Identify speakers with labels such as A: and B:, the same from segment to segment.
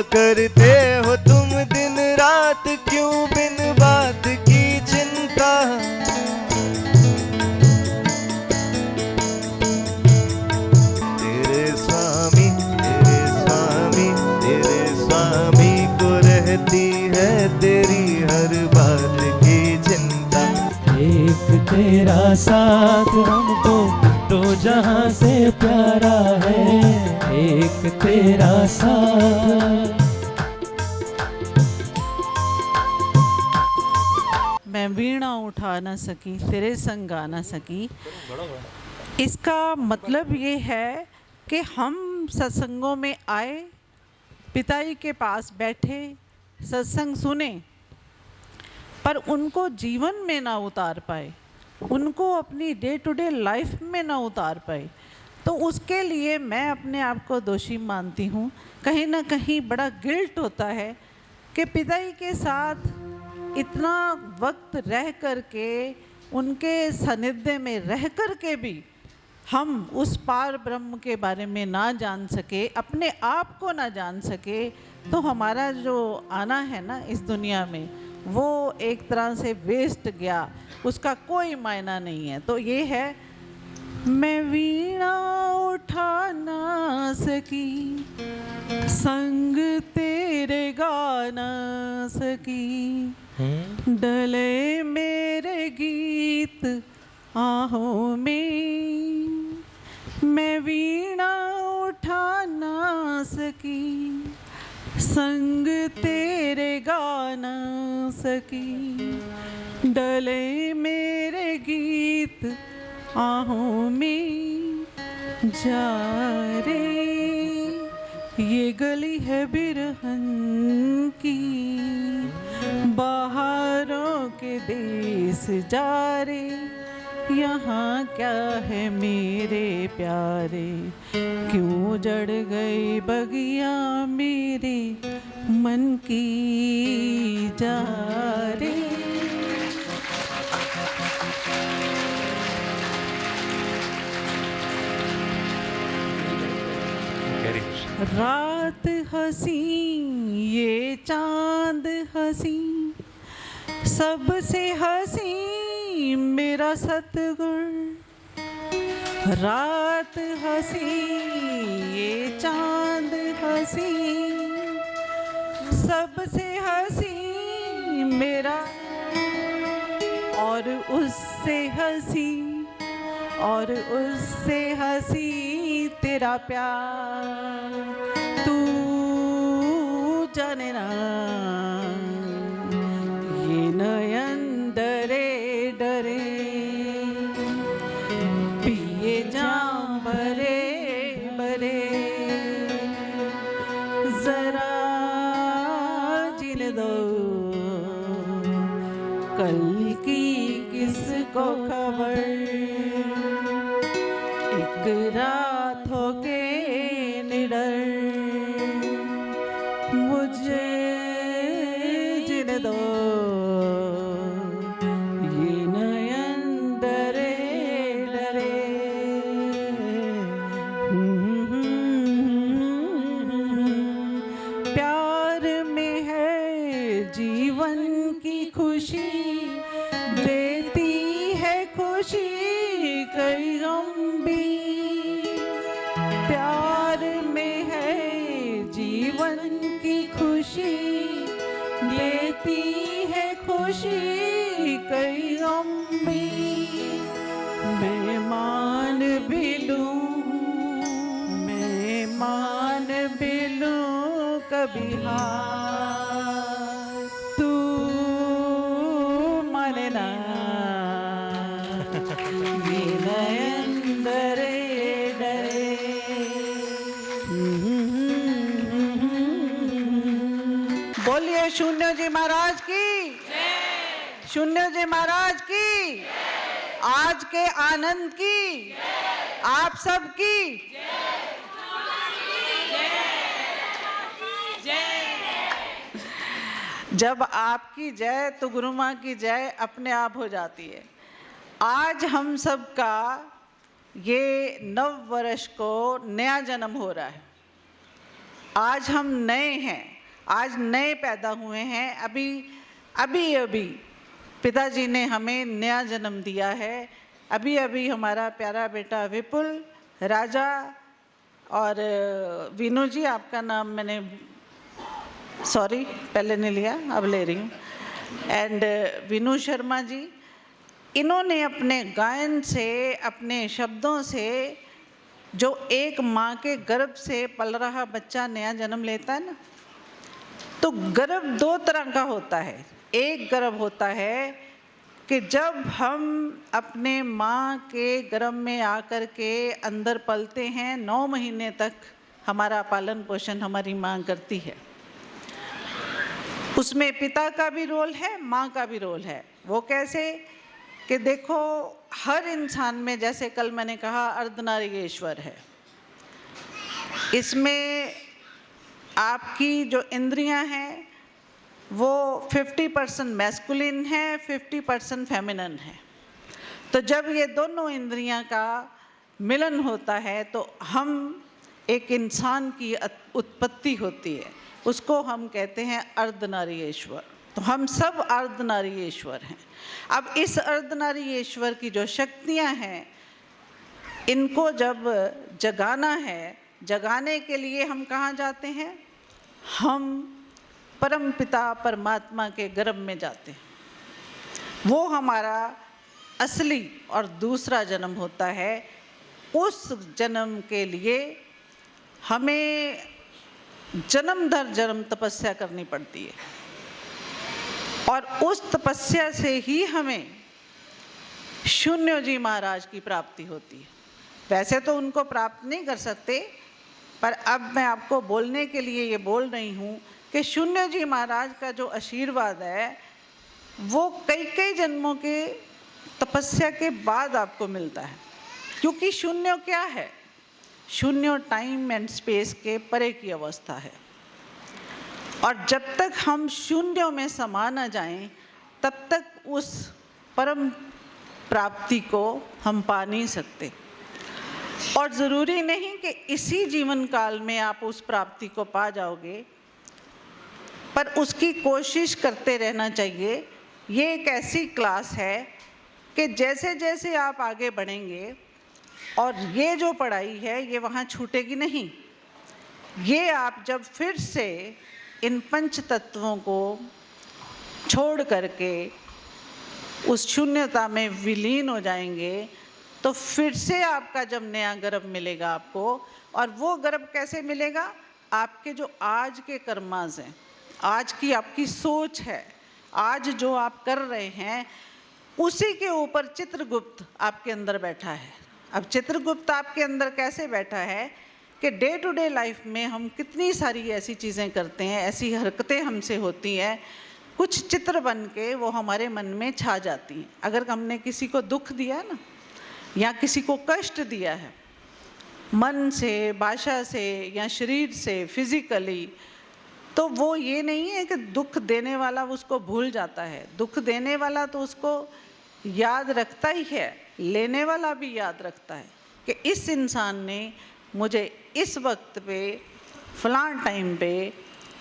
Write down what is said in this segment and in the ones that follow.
A: करते हो तुम दिन रात, क्यों बिन बात की चिंता। तेरे स्वामी को रहती है तेरी हर बात की चिंता।
B: एक तेरा साथ हमको दो जहां से प्यारा है, एक तेरा साथ।
C: मैं वीणा उठा ना सकी, तेरे संग गा ना सकी। इसका मतलब ये है कि हम सत्संगों में आए, पिताजी के पास बैठे, सत्संग सुने, पर उनको जीवन में ना उतार पाए, उनको अपनी डे टू डे लाइफ में ना उतार पाए, तो उसके लिए मैं अपने आप को दोषी मानती हूँ। कहीं ना कहीं बड़ा गिल्ट होता है कि पिताजी के साथ इतना वक्त रह कर के, उनके सानिध्य में रह कर के भी हम उस पार ब्रह्म के बारे में ना जान सके, अपने आप को ना जान सके, तो हमारा जो आना है ना इस दुनिया में, वो एक तरह से वेस्ट गया, उसका कोई मायना नहीं है। तो ये है, मैं वीणा उठा ना सकी, संग तेरे गा ना सकी, डले मेरे गीत आहों में, मैं वीणा उठा ना सकी, संग तेरे गा ना सकी, डले मेरे गीत आहों में। जा रे ये गली है बिरहन की, बहारों के देश जा रे, यहाँ क्या है मेरे प्यारे, क्यों जड़ गई बगिया मेरे मन की। जा रे रात हसी ये चांद हसी, सबसे हसी मेरा सतगुर। रात हसी ये चांद हसी, सबसे हसी मेरा, और उससे हसी, और उससे हसी तेरा प्यार। तू जाने ना ये नयन डरे डरे, पिए जाम भरे भरे, जरा जीने दो कल की किसको खबर, एक रात होके निडर, मुझे जीने दो ये नयन डरे डरे। प्यार में है जीवन की खुशी, देती है खुशी कई गम भी। प्यार में है जीवन की खुशी, लेती है खुशी कई गम भी। मैं मान भी लूं, मैं मान भी लूं कभी हार, तू माने ना ये नयन डरे डरे। बोलिए शून्य जी महाराज की, शून्य जी महाराज की, आज के आनंद की, आप सब की। जब आपकी जय तो गुरु माँ की जय अपने आप हो जाती है। आज हम सब का ये नव वर्ष को नया जन्म हो रहा है। आज हम नए हैं, आज नए पैदा हुए हैं। अभी पिताजी ने हमें नया जन्म दिया है। अभी हमारा प्यारा बेटा विपुल राजा और वीनू जी, आपका नाम मैंने सॉरी पहले नहीं लिया, अब ले रही हूँ, एंड वीनू शर्मा जी, इन्होंने अपने गायन से, अपने शब्दों से, जो एक माँ के गर्भ से पल रहा बच्चा नया जन्म लेता है ना, तो गर्भ दो तरह का होता है। एक गर्भ होता है कि जब हम अपने माँ के गर्भ में आकर के अंदर पलते हैं, 9 महीने तक हमारा पालन पोषण हमारी माँ करती है। उसमें पिता का भी रोल है, माँ का भी रोल है। वो कैसे कि देखो, हर इंसान में, जैसे कल मैंने कहा, अर्धनारीश्वर है। इसमें आपकी जो इंद्रियां हैं वो 50% मैस्कुलिन है, 50% फेमिनिन है। तो जब ये दोनों इंद्रियां का मिलन होता है तो हम एक इंसान की उत्पत्ति होती है, उसको हम कहते हैं अर्धनारीश्वर। तो हम सब अर्धनारीश्वर हैं। अब इस अर्धनारीश्वर की जो शक्तियां हैं, इनको जब जगाना है, जगाने के लिए हम कहाँ जाते हैं? हम परम पिता परमात्मा के गर्भ में जाते हैं। वो हमारा असली और दूसरा जन्म होता है। उस जन्म के लिए हमें जन्म दर जन्म तपस्या करनी पड़ती है, और उस तपस्या से ही हमें शून्य जी महाराज की प्राप्ति होती है। वैसे तो उनको प्राप्त नहीं कर सकते, पर अब मैं आपको बोलने के लिए ये बोल रही हूँ कि शून्य जी महाराज का जो आशीर्वाद है वो कई कई जन्मों के तपस्या के बाद आपको मिलता है। क्योंकि शून्य क्या है? शून्य टाइम एंड स्पेस के परे की अवस्था है, और जब तक हम शून्यों में समा न जाएं, तब तक उस परम प्राप्ति को हम पा नहीं सकते। और ज़रूरी नहीं कि इसी जीवन काल में आप उस प्राप्ति को पा जाओगे, पर उसकी कोशिश करते रहना चाहिए। ये एक ऐसी क्लास है कि जैसे जैसे आप आगे बढ़ेंगे, और ये जो पढ़ाई है ये वहाँ छूटेगी नहीं। ये आप जब फिर से इन पंच तत्वों को छोड़ करके उस शून्यता में विलीन हो जाएंगे, तो फिर से आपका जब नया गर्भ मिलेगा आपको, और वो गर्भ कैसे मिलेगा? आपके जो आज के कर्मास हैं, आज की आपकी सोच है, आज जो आप कर रहे हैं, उसी के ऊपर चित्रगुप्त आपके अंदर बैठा है। अब चित्रगुप्त आपके अंदर कैसे बैठा है कि डे टू डे लाइफ में हम कितनी सारी ऐसी चीज़ें करते हैं, ऐसी हरकतें हमसे होती हैं, कुछ चित्र बन के वो हमारे मन में छा जाती हैं। अगर हमने किसी को दुख दिया ना, या किसी को कष्ट दिया है, मन से, भाषा से या शरीर से, फिजिकली, तो वो ये नहीं है कि दुख देने वाला उसको भूल जाता है। दुख देने वाला तो उसको याद रखता ही है, लेने वाला भी याद रखता है कि इस इंसान ने मुझे इस वक्त पे, फलां टाइम पे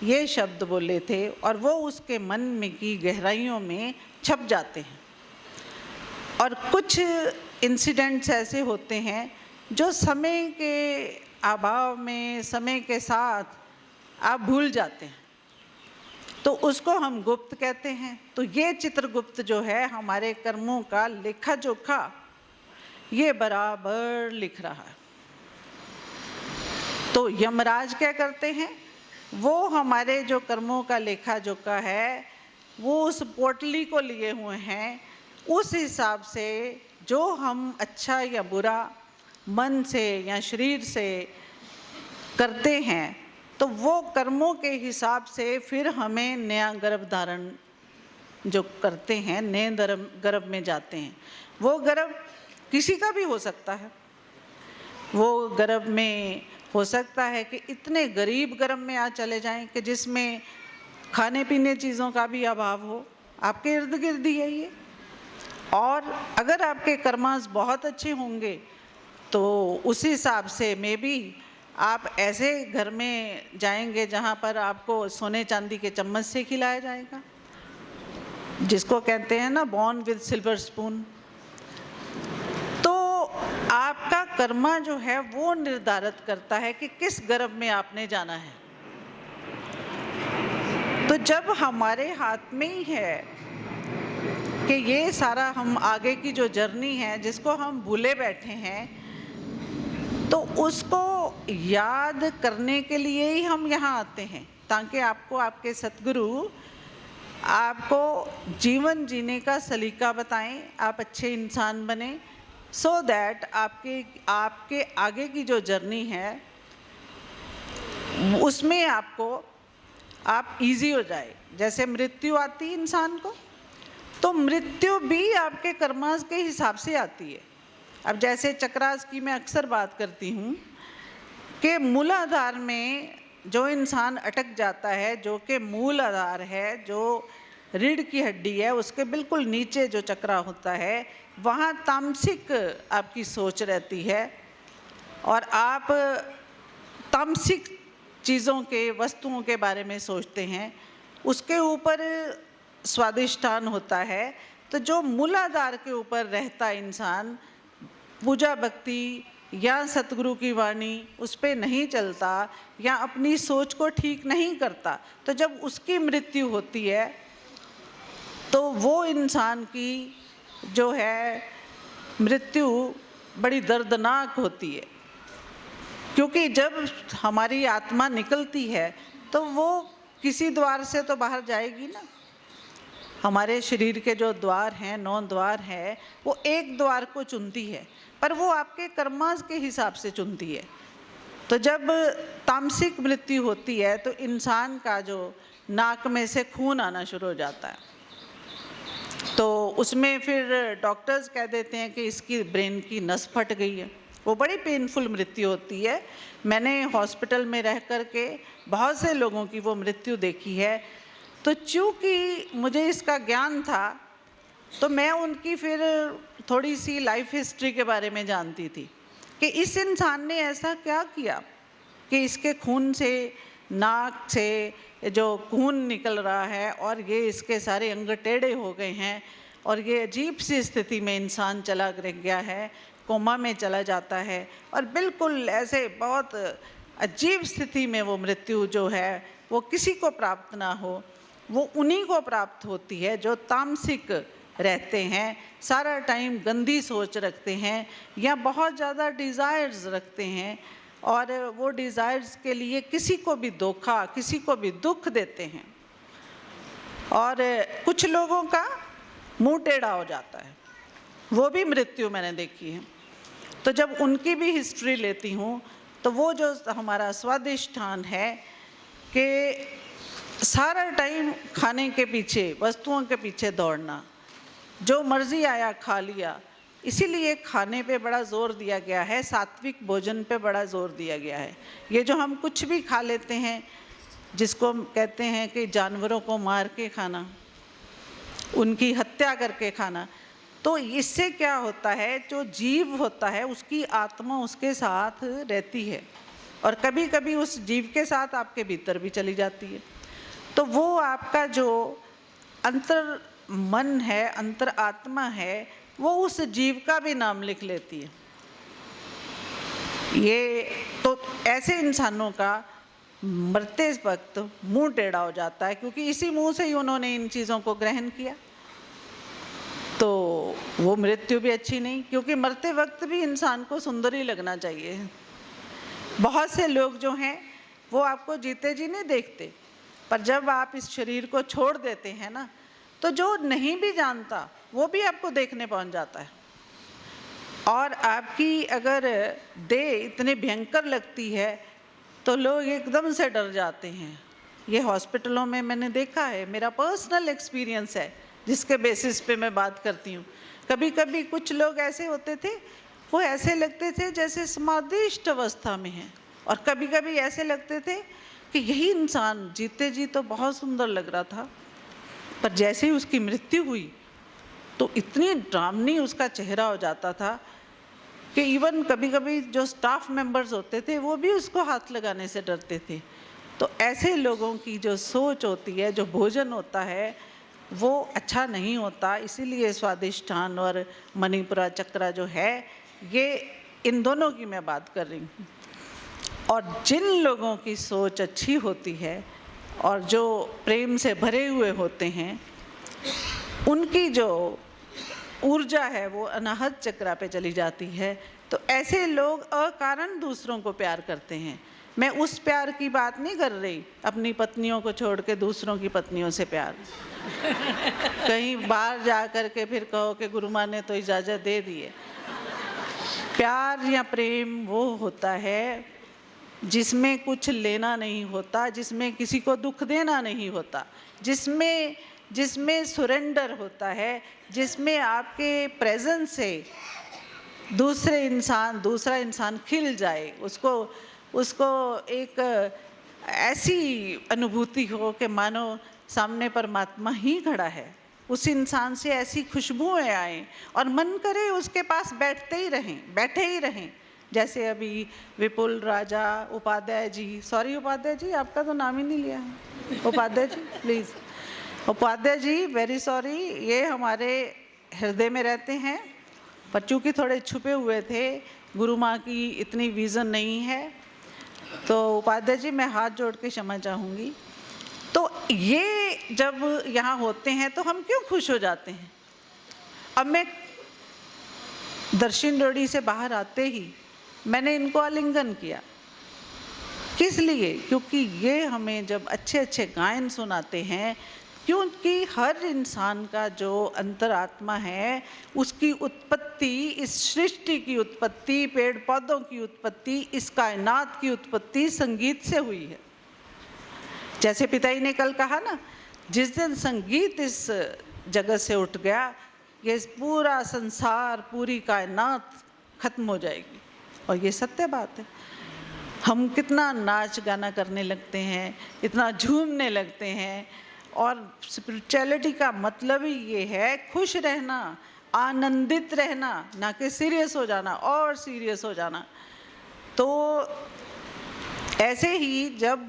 C: ये शब्द बोले थे, और वो उसके मन में की गहराइयों में छप जाते हैं। और कुछ इंसिडेंट्स ऐसे होते हैं जो समय के अभाव में, समय के साथ आप भूल जाते हैं, तो उसको हम गुप्त कहते हैं। तो ये चित्रगुप्त जो है हमारे कर्मों का लेखा जोखा ये बराबर लिख रहा है। तो यमराज क्या करते हैं? वो हमारे जो कर्मों का लेखा जोखा है वो उस पोटली को लिए हुए हैं। उस हिसाब से जो हम अच्छा या बुरा मन से या शरीर से करते हैं, तो वो कर्मों के हिसाब से फिर हमें नया गर्भ धारण जो करते हैं, नए गर्भ में जाते हैं। वो गर्भ किसी का भी हो सकता है। वो गर्भ में हो सकता है कि इतने गरीब गर्भ में आ चले जाएं कि जिसमें खाने पीने चीज़ों का भी अभाव हो, आपके इर्द गिर्द ही है ये। और अगर आपके कर्मास बहुत अच्छे होंगे तो उस हिसाब से में भी आप ऐसे घर में जाएंगे जहाँ पर आपको सोने चांदी के चम्मच से खिलाया जाएगा, जिसको कहते हैं ना बॉर्न विद सिल्वर स्पून। तो आपका कर्मा जो है वो निर्धारित करता है कि किस गर्भ में आपने जाना है। तो जब हमारे हाथ में ही है कि ये सारा हम आगे की जो जर्नी है जिसको हम भूले बैठे हैं, तो उसको याद करने के लिए ही हम यहाँ आते हैं, ताकि आपको आपके सतगुरु आपको जीवन जीने का सलीका बताएं, आप अच्छे इंसान बने, सो दैट आपके आगे की जो जर्नी है उसमें आप इजी हो जाए। जैसे मृत्यु आती है इंसान को, तो मृत्यु भी आपके कर्मास के हिसाब से आती है। अब जैसे चक्रास की मैं अक्सर बात करती हूँ कि मूलाधार में जो इंसान अटक जाता है, जो कि मूल आधार है, जो रीढ़ की हड्डी है, उसके बिल्कुल नीचे जो चक्रा होता है, वहाँ तामसिक आपकी सोच रहती है और आप तामसिक चीज़ों के, वस्तुओं के बारे में सोचते हैं, उसके ऊपर स्वादिष्ठान होता है। तो जो मूलाधार के ऊपर रहता इंसान, पूजा भक्ति या सतगुरु की वाणी उस पर नहीं चलता या अपनी सोच को ठीक नहीं करता, तो जब उसकी मृत्यु होती है तो वो इंसान की जो है मृत्यु बड़ी दर्दनाक होती है। क्योंकि जब हमारी आत्मा निकलती है तो वो किसी द्वार से तो बाहर जाएगी ना। हमारे शरीर के जो द्वार हैं, 9 द्वार हैं, वो एक द्वार को चुनती है, पर वो आपके कर्मास के हिसाब से चुनती है। तो जब तामसिक मृत्यु होती है तो इंसान का जो नाक में से खून आना शुरू हो जाता है, तो उसमें फिर डॉक्टर्स कह देते हैं कि इसकी ब्रेन की नस फट गई है। वो बड़ी पेनफुल मृत्यु होती है। मैंने हॉस्पिटल में रह कर के बहुत से लोगों की वो मृत्यु देखी है। तो चूँकि मुझे इसका ज्ञान था तो मैं उनकी फिर थोड़ी सी लाइफ हिस्ट्री के बारे में जानती थी कि इस इंसान ने ऐसा क्या किया कि इसके खून से, नाक से जो खून निकल रहा है और ये इसके सारे अंग टेढ़े हो गए हैं और ये अजीब सी स्थिति में इंसान चला गया है, कोमा में चला जाता है और बिल्कुल ऐसे बहुत अजीब स्थिति में वो मृत्यु जो है वो किसी को प्राप्त ना हो, वो उन्हीं को प्राप्त होती है जो तामसिक रहते हैं, सारा टाइम गंदी सोच रखते हैं या बहुत ज़्यादा डिज़ायर्स रखते हैं और वो डिज़ायर्स के लिए किसी को भी धोखा, किसी को भी दुख देते हैं। और कुछ लोगों का मुंह टेढ़ा हो जाता है, वो भी मृत्यु मैंने देखी है। तो जब उनकी भी हिस्ट्री लेती हूँ तो वो जो हमारा स्वादिष्ठान है कि सारा टाइम खाने के पीछे, वस्तुओं के पीछे दौड़ना, जो मर्ज़ी आया खा लिया, इसीलिए खाने पे बड़ा ज़ोर दिया गया है, सात्विक भोजन पे बड़ा ज़ोर दिया गया है। ये जो हम कुछ भी खा लेते हैं, जिसको कहते हैं कि जानवरों को मार के खाना, उनकी हत्या करके खाना, तो इससे क्या होता है, जो जीव होता है उसकी आत्मा उसके साथ रहती है और कभी कभी उस जीव के साथ आपके भीतर भी चली जाती है। तो वो आपका जो अंतर मन है, अंतर आत्मा है, वो उस जीव का भी नाम लिख लेती है। ये तो ऐसे इंसानों का मरते वक्त मुंह टेढ़ा हो जाता है, क्योंकि इसी मुंह से ही उन्होंने इन चीज़ों को ग्रहण किया। तो वो मृत्यु भी अच्छी नहीं, क्योंकि मरते वक्त भी इंसान को सुंदर ही लगना चाहिए। बहुत से लोग जो हैं वो आपको जीते जी नहीं देखते, पर जब आप इस शरीर को छोड़ देते हैं ना, तो जो नहीं भी जानता वो भी आपको देखने पहुंच जाता है। और आपकी अगर देह इतनी भयंकर लगती है तो लोग एकदम से डर जाते हैं। ये हॉस्पिटलों में मैंने देखा है, मेरा पर्सनल एक्सपीरियंस है जिसके बेसिस पे मैं बात करती हूँ। कभी कभी कुछ लोग ऐसे होते थे, वो ऐसे लगते थे जैसे समाधिष्ट अवस्था में हैं, और कभी कभी ऐसे लगते थे कि यही इंसान जीते जी तो बहुत सुंदर लग रहा था, पर जैसे ही उसकी मृत्यु हुई तो इतनी डरावनी उसका चेहरा हो जाता था कि इवन कभी कभी जो स्टाफ मेंबर्स होते थे वो भी उसको हाथ लगाने से डरते थे। तो ऐसे लोगों की जो सोच होती है, जो भोजन होता है वो अच्छा नहीं होता। इसीलिए स्वादिष्ठान और मणिपुरा चक्रा जो है, ये इन दोनों की मैं बात कर रही हूँ। और जिन लोगों की सोच अच्छी होती है और जो प्रेम से भरे हुए होते हैं, उनकी जो ऊर्जा है वो अनाहत चक्रा पे चली जाती है। तो ऐसे लोग अकारण दूसरों को प्यार करते हैं। मैं उस प्यार की बात नहीं कर रही, अपनी पत्नियों को छोड़ के दूसरों की पत्नियों से प्यार। कहीं बाहर जा कर के फिर कहो कि गुरु माँ ने तो इजाज़त दे दी है। प्यार या प्रेम वो होता है जिसमें कुछ लेना नहीं होता, जिसमें किसी को दुख देना नहीं होता, जिसमें सुरेंडर होता है, जिसमें आपके प्रेजेंस से दूसरा इंसान खिल जाए, उसको एक ऐसी अनुभूति हो कि मानो सामने परमात्मा ही खड़ा है। उस इंसान से ऐसी खुशबुएं आए और मन करे उसके पास बैठे ही रहें। जैसे अभी विपुल राजा उपाध्याय जी, सॉरी उपाध्याय जी, आपका तो नाम ही नहीं लिया है, Upadhyay ji please, Upadhyay ji very sorry, ये हमारे हृदय में रहते हैं, पर चूँकि थोड़े छुपे हुए थे, गुरु माँ की इतनी विज़न नहीं है, तो उपाध्याय जी मैं हाथ जोड़ के क्षमा चाहूँगी। तो ये जब यहाँ होते हैं तो हम क्यों खुश हो जाते हैं। अब मैं दर्शन डोड़ी से बाहर आते ही मैंने इनको आलिंगन किया, किस लिए? क्योंकि ये हमें जब अच्छे अच्छे गायन सुनाते हैं, क्योंकि हर इंसान का जो अंतरात्मा है उसकी उत्पत्ति, इस सृष्टि की उत्पत्ति, पेड़ पौधों की उत्पत्ति, इस कायनात की उत्पत्ति संगीत से हुई है। जैसे पिताजी ने कल कहा ना, जिस दिन संगीत इस जगत से उठ गया, ये पूरा संसार, पूरी कायनात खत्म हो जाएगी। और ये सत्य बात है। हम कितना नाच गाना करने लगते हैं, इतना झूमने लगते हैं, और स्पिरिचुअलिटी का मतलब ही ये है खुश रहना, आनंदित रहना, ना कि सीरियस हो जाना और सीरियस हो जाना। तो ऐसे ही जब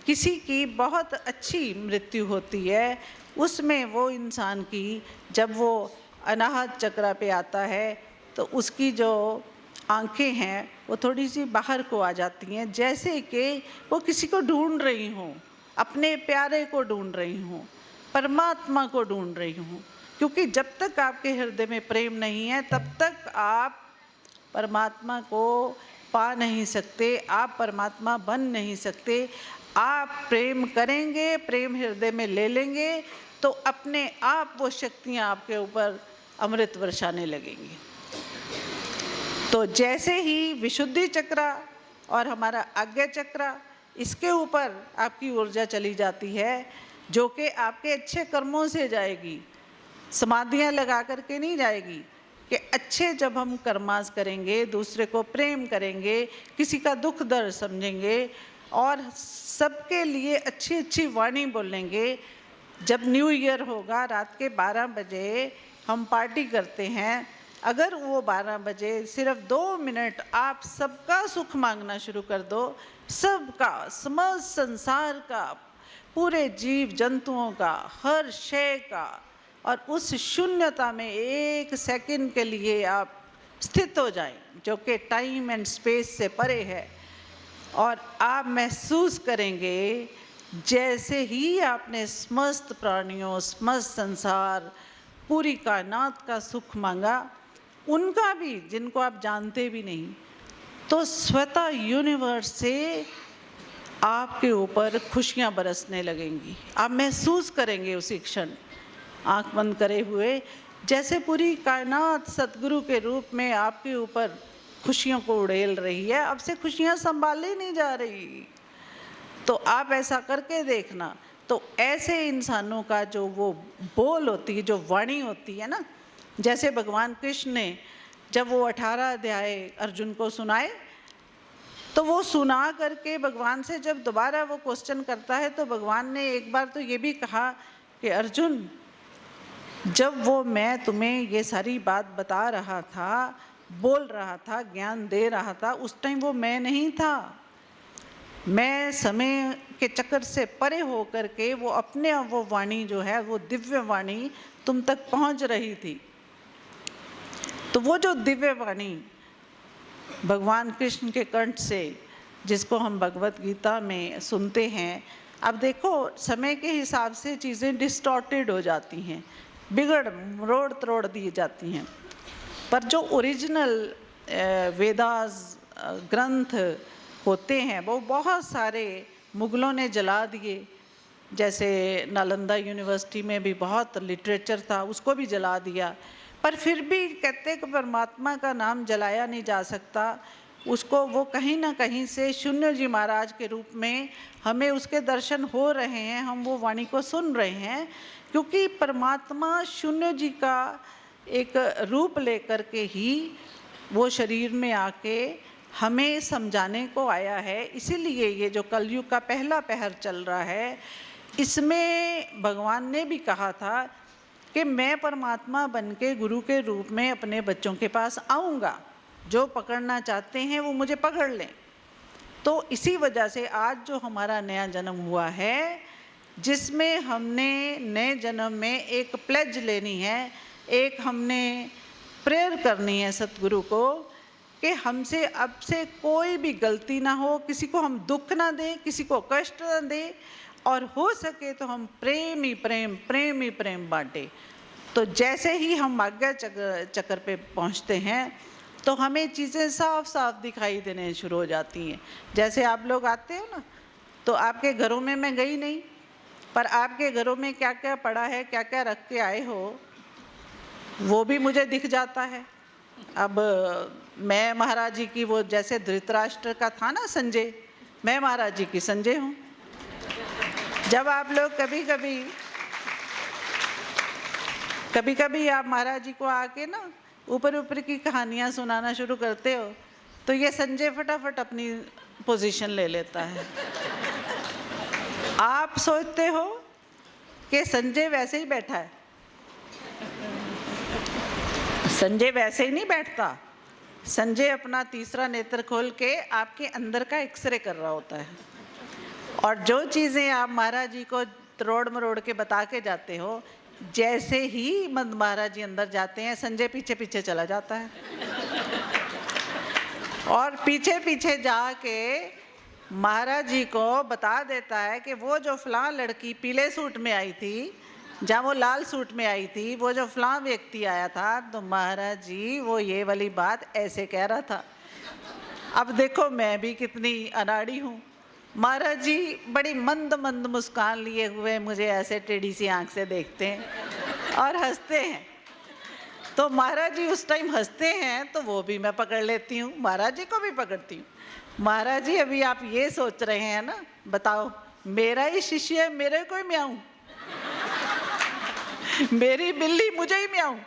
C: किसी की बहुत अच्छी मृत्यु होती है, उसमें वो इंसान की जब वो अनाहत चक्रा पे आता है तो उसकी जो आंखें हैं वो थोड़ी सी बाहर को आ जाती हैं, जैसे कि वो किसी को ढूंढ रही हों, अपने प्यारे को ढूंढ रही हों, परमात्मा को ढूंढ रही हों। क्योंकि जब तक आपके हृदय में प्रेम नहीं है तब तक आप परमात्मा को पा नहीं सकते, आप परमात्मा बन नहीं सकते। आप प्रेम करेंगे, प्रेम हृदय में ले लेंगे तो अपने आप वो शक्तियाँ आपके ऊपर अमृत वर्षाने लगेंगी। तो जैसे ही विशुद्धि चक्रा और हमारा आज्ञा चक्रा, इसके ऊपर आपकी ऊर्जा चली जाती है, जो कि आपके अच्छे कर्मों से जाएगी, समाधियाँ लगा करके नहीं जाएगी। कि अच्छे जब हम कर्मास करेंगे, दूसरे को प्रेम करेंगे, किसी का दुख दर्द समझेंगे और सबके लिए अच्छी अच्छी वाणी बोलेंगे। जब न्यू ईयर होगा, रात के 12 बजे हम पार्टी करते हैं, अगर वो 12 बजे सिर्फ 2 मिनट आप सबका सुख मांगना शुरू कर दो, सबका, समस्त संसार का, पूरे जीव जंतुओं का, हर शय का, और उस शून्यता में 1 सेकंड के लिए आप स्थित हो जाएं, जो कि टाइम एंड स्पेस से परे है, और आप महसूस करेंगे जैसे ही आपने समस्त प्राणियों, समस्त संसार, पूरी कायनात का सुख मांगा, उनका भी, जिनको आप जानते भी नहीं, तो स्वतः यूनिवर्स से आपके ऊपर खुशियाँ बरसने लगेंगी। आप महसूस करेंगे उसी क्षण, आँख बंद करे हुए, जैसे पूरी कायनात सतगुरु के रूप में आपके ऊपर खुशियों को उड़ेल रही है। अब से खुशियाँ संभाली नहीं जा रही। तो आप ऐसा करके देखना। तो ऐसे इंसानों का जो वो बोल होती है, जो वाणी होती है ना, जैसे भगवान कृष्ण ने जब वो 18 अध्याय अर्जुन को सुनाए, तो वो सुना करके भगवान से जब दोबारा वो क्वेश्चन करता है, तो भगवान ने एक बार तो ये भी कहा कि अर्जुन, जब वो मैं तुम्हें ये सारी बात बता रहा था बोल रहा था, ज्ञान दे रहा था, उस टाइम वो मैं नहीं था। मैं समय के चक्कर से परे हो कर के वो अपने आप वो वाणी जो है, वो दिव्य वाणी तुम तक पहुंच रही थी। तो वो जो दिव्य वाणी भगवान कृष्ण के कंठ से, जिसको हम भगवत गीता में सुनते हैं, अब देखो समय के हिसाब से चीज़ें डिस्टॉर्टेड हो जाती हैं, बिगड़ मरोड़ तरोड़ दी जाती हैं, पर जो ओरिजिनल वेदास ग्रंथ होते हैं वो बहुत सारे मुगलों ने जला दिए। जैसे नालंदा यूनिवर्सिटी में भी बहुत लिटरेचर था, उसको भी जला दिया, पर फिर भी कहते कि परमात्मा का नाम जलाया नहीं जा सकता। उसको वो कहीं ना कहीं से शून्य जी महाराज के रूप में हमें उसके दर्शन हो रहे हैं, हम वो वाणी को सुन रहे हैं, क्योंकि परमात्मा शून्य जी का एक रूप लेकर के ही वो शरीर में आके हमें समझाने को आया है। इसीलिए ये जो कलयुग का पहला पहर चल रहा है, इसमें भगवान ने भी कहा था कि मैं परमात्मा बन के गुरु के रूप में अपने बच्चों के पास आऊँगा, जो पकड़ना चाहते हैं वो मुझे पकड़ लें। तो इसी वजह से आज जो हमारा नया जन्म हुआ है, जिसमें हमने नए जन्म में एक प्लेज लेनी है, एक हमने प्रेयर करनी है सतगुरु को कि हमसे अब से कोई भी गलती ना हो, किसी को हम दुख ना दें, किसी को कष्ट ना दें, और हो सके तो हम प्रेम ही प्रेम, प्रेम ही प्रेम बांटे। तो जैसे ही हम आज्ञा चक्र पे पहुंचते हैं तो हमें चीज़ें साफ साफ दिखाई देने शुरू हो जाती हैं। जैसे आप लोग आते हो ना, तो आपके घरों में मैं गई नहीं, पर आपके घरों में क्या क्या पड़ा है, क्या क्या रख के आए हो, वो भी मुझे दिख जाता है। अब मैं महाराज जी की, वो जैसे धृतराष्ट्र का था ना संजय, मैं महाराज जी की संजय हूँ। जब आप लोग कभी कभी आप महाराज जी को आके ना ऊपर ऊपर की कहानियाँ सुनाना शुरू करते हो, तो ये संजय फटाफट अपनी पोजीशन ले लेता है। आप सोचते हो कि संजय वैसे ही बैठा है, संजय वैसे ही नहीं बैठता। संजय अपना तीसरा नेत्र खोल के आपके अंदर का एक्सरे कर रहा होता है, और जो चीज़ें आप महाराज जी को तरोड़ मरोड़ के बता के जाते हो, जैसे ही महाराज जी अंदर जाते हैं, संजय पीछे पीछे चला जाता है, और पीछे पीछे जाके महाराज जी को बता देता है कि वो जो फलां लड़की पीले सूट में आई थी, जहाँ वो लाल सूट में आई थी, वो जो फलां व्यक्ति आया था, तो महाराज जी वो ये वाली बात ऐसे कह रहा था। अब देखो मैं भी कितनी अनाड़ी हूँ। महाराज जी बड़ी मंद मंद मुस्कान लिए हुए मुझे ऐसे टेढ़ी सी आंख से देखते हैं और हंसते हैं। तो महाराज जी उस टाइम हंसते हैं तो वो भी मैं पकड़ लेती हूँ, महाराज जी को भी पकड़ती हूँ। महाराज जी अभी आप ये सोच रहे हैं ना, बताओ मेरा ही शिष्य है, मेरे को ही म्याऊं, मेरी बिल्ली मुझे ही म्याऊं,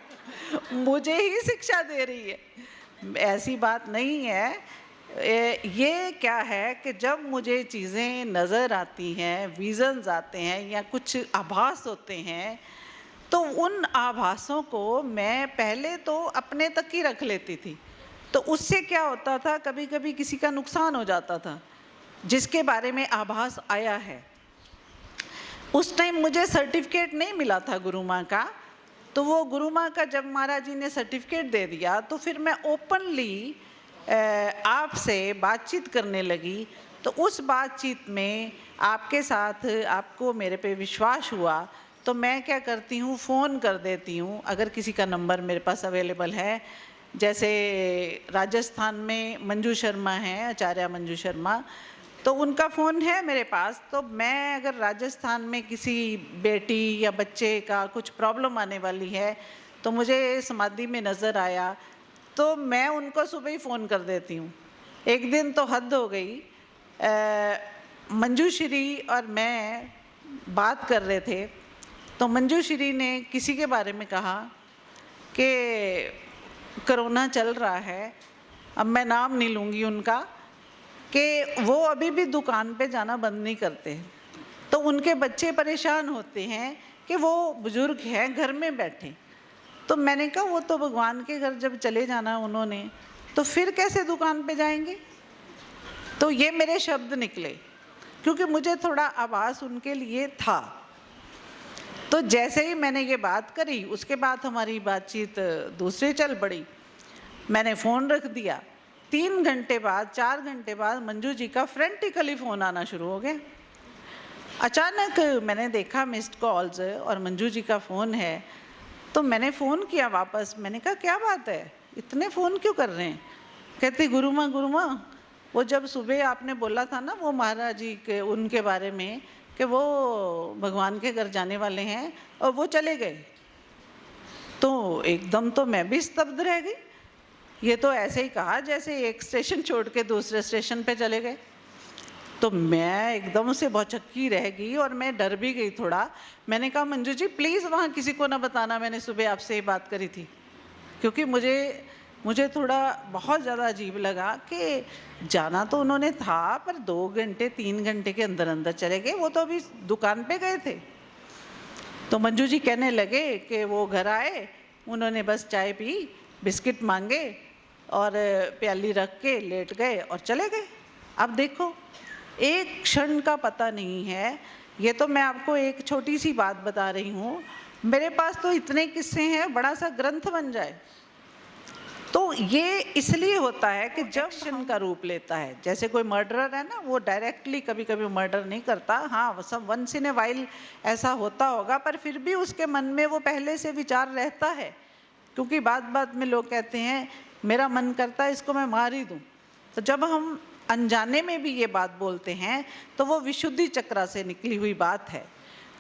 C: मुझे ही शिक्षा दे रही है। ऐसी बात नहीं है। ये क्या है कि जब मुझे चीज़ें नज़र आती हैं, विजन्स आते हैं या कुछ आभास होते हैं, तो उन आभासों को मैं पहले तो अपने तक ही रख लेती थी। तो उससे क्या होता था, कभी कभी किसी का नुकसान हो जाता था जिसके बारे में आभास आया है। उस टाइम मुझे सर्टिफिकेट नहीं मिला था गुरु माँ का, तो वो गुरु माँ का जब महाराज जी ने सर्टिफिकेट दे दिया, तो फिर मैं ओपनली आपसे बातचीत करने लगी। तो उस बातचीत में आपके साथ आपको मेरे पे विश्वास हुआ, तो मैं क्या करती हूँ, फ़ोन कर देती हूँ अगर किसी का नंबर मेरे पास अवेलेबल है। जैसे राजस्थान में मंजू शर्मा हैं, आचार्य मंजू शर्मा, तो उनका फ़ोन है मेरे पास। तो मैं अगर राजस्थान में किसी बेटी या बच्चे का कुछ प्रॉब्लम आने वाली है, तो मुझे समाधि में नज़र आया, तो मैं उनको सुबह ही फ़ोन कर देती हूँ। एक दिन तो हद हो गई, मंजू श्री और मैं बात कर रहे थे, तो मंजू श्री ने किसी के बारे में कहा कि कोरोना चल रहा है, अब मैं नाम नहीं लूँगी उनका, कि वो अभी भी दुकान पे जाना बंद नहीं करते। तो उनके बच्चे परेशान होते हैं कि वो बुज़ुर्ग हैं, घर में बैठे। तो मैंने कहा वो तो भगवान के घर जब चले जाना उन्होंने, तो फिर कैसे दुकान पे जाएंगे? तो ये मेरे शब्द निकले, क्योंकि मुझे थोड़ा आभास उनके लिए था। तो जैसे ही मैंने ये बात करी, उसके बाद हमारी बातचीत दूसरे चल पड़ी। मैंने फ़ोन रख दिया। 3 घंटे बाद, 4 घंटे बाद मंजू जी का फ्रेंटिकली फ़ोन आना शुरू हो गया। अचानक मैंने देखा मिस्ड कॉल्स और मंजू जी का फ़ोन है, तो मैंने फ़ोन किया वापस। मैंने कहा क्या बात है, इतने फ़ोन क्यों कर रहे हैं? कहती गुरु माँ, वो जब सुबह आपने बोला था ना वो महाराज जी के उनके बारे में कि वो भगवान के घर जाने वाले हैं और वो चले गए, तो एकदम तो मैं भी स्तब्ध रह गई। ये तो ऐसे ही कहा जैसे एक स्टेशन छोड़ के दूसरे स्टेशन पे चले गए। तो मैं एकदम से भौचक्की रह गई और मैं डर भी गई थोड़ा। मैंने कहा मंजू जी प्लीज़ वहाँ किसी को ना बताना मैंने सुबह आपसे ये बात करी थी, क्योंकि मुझे थोड़ा बहुत ज़्यादा अजीब लगा कि जाना तो उन्होंने था पर 2 घंटे 3 घंटे के अंदर अंदर चले गए, वो तो अभी दुकान पे गए थे। तो मंजू जी कहने लगे कि वो घर आए, उन्होंने बस चाय पी, बिस्किट मांगे और प्याली रख के लेट गए और चले गए। अब देखो एक क्षण का पता नहीं है। ये तो मैं आपको एक छोटी सी बात बता रही हूँ, मेरे पास तो इतने किस्से हैं बड़ा सा ग्रंथ बन जाए। तो ये इसलिए होता है कि जब एक्शन का रूप लेता है, जैसे कोई मर्डरर है ना, वो डायरेक्टली कभी कभी मर्डर नहीं करता, हाँ सब वंस इन ए वाइल ऐसा होता होगा, पर फिर भी उसके मन में वो पहले से विचार रहता है, क्योंकि बात बात में लोग कहते हैं मेरा मन करता है इसको मैं मार ही दूँ। तो जब हम अनजाने में भी ये बात बोलते हैं तो वो विशुद्धि चक्रा से निकली हुई बात है।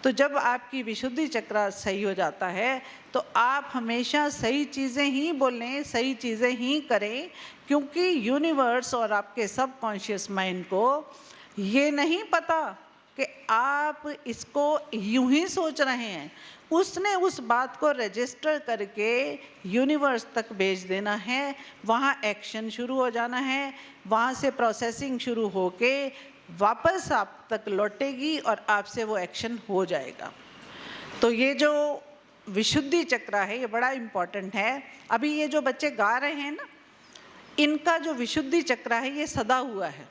C: तो जब आपकी विशुद्धि चक्र सही हो जाता है तो आप हमेशा सही चीज़ें ही बोलें, सही चीज़ें ही करें, क्योंकि यूनिवर्स और आपके सबकॉन्शियस माइंड को ये नहीं पता कि आप इसको यूं ही सोच रहे हैं। उसने उस बात को रजिस्टर करके यूनिवर्स तक भेज देना है, वहाँ एक्शन शुरू हो जाना है, वहाँ से प्रोसेसिंग शुरू होके वापस आप तक लौटेगी और आपसे वो एक्शन हो जाएगा। तो ये जो विशुद्धि चक्र है ये बड़ा इम्पॉर्टेंट है। अभी ये जो बच्चे गा रहे हैं ना, इनका जो विशुद्धि चक्र है ये सदा हुआ है,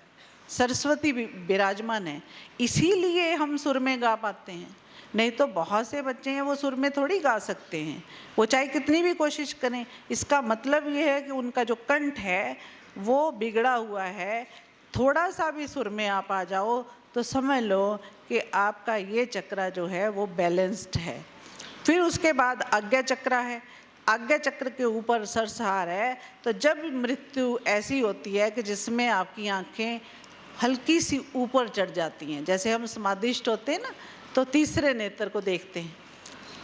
C: सरस्वती विराजमान है, इसीलिए हम सुर में गा पाते हैं। नहीं तो बहुत से बच्चे हैं वो सुर में थोड़ी गा सकते हैं, वो चाहे कितनी भी कोशिश करें। इसका मतलब ये है कि उनका जो कंठ है वो बिगड़ा हुआ है। थोड़ा सा भी सुर में आप आ जाओ तो समझ लो कि आपका ये चक्र जो है वो बैलेंस्ड है। फिर उसके बाद आज्ञा चक्र है, आज्ञा चक्र के ऊपर सरसहार है। तो जब मृत्यु ऐसी होती है कि जिसमें आपकी आंखें हल्की सी ऊपर चढ़ जाती हैं, जैसे हम समाधिष्ट होते हैं ना तो तीसरे नेत्र को देखते हैं,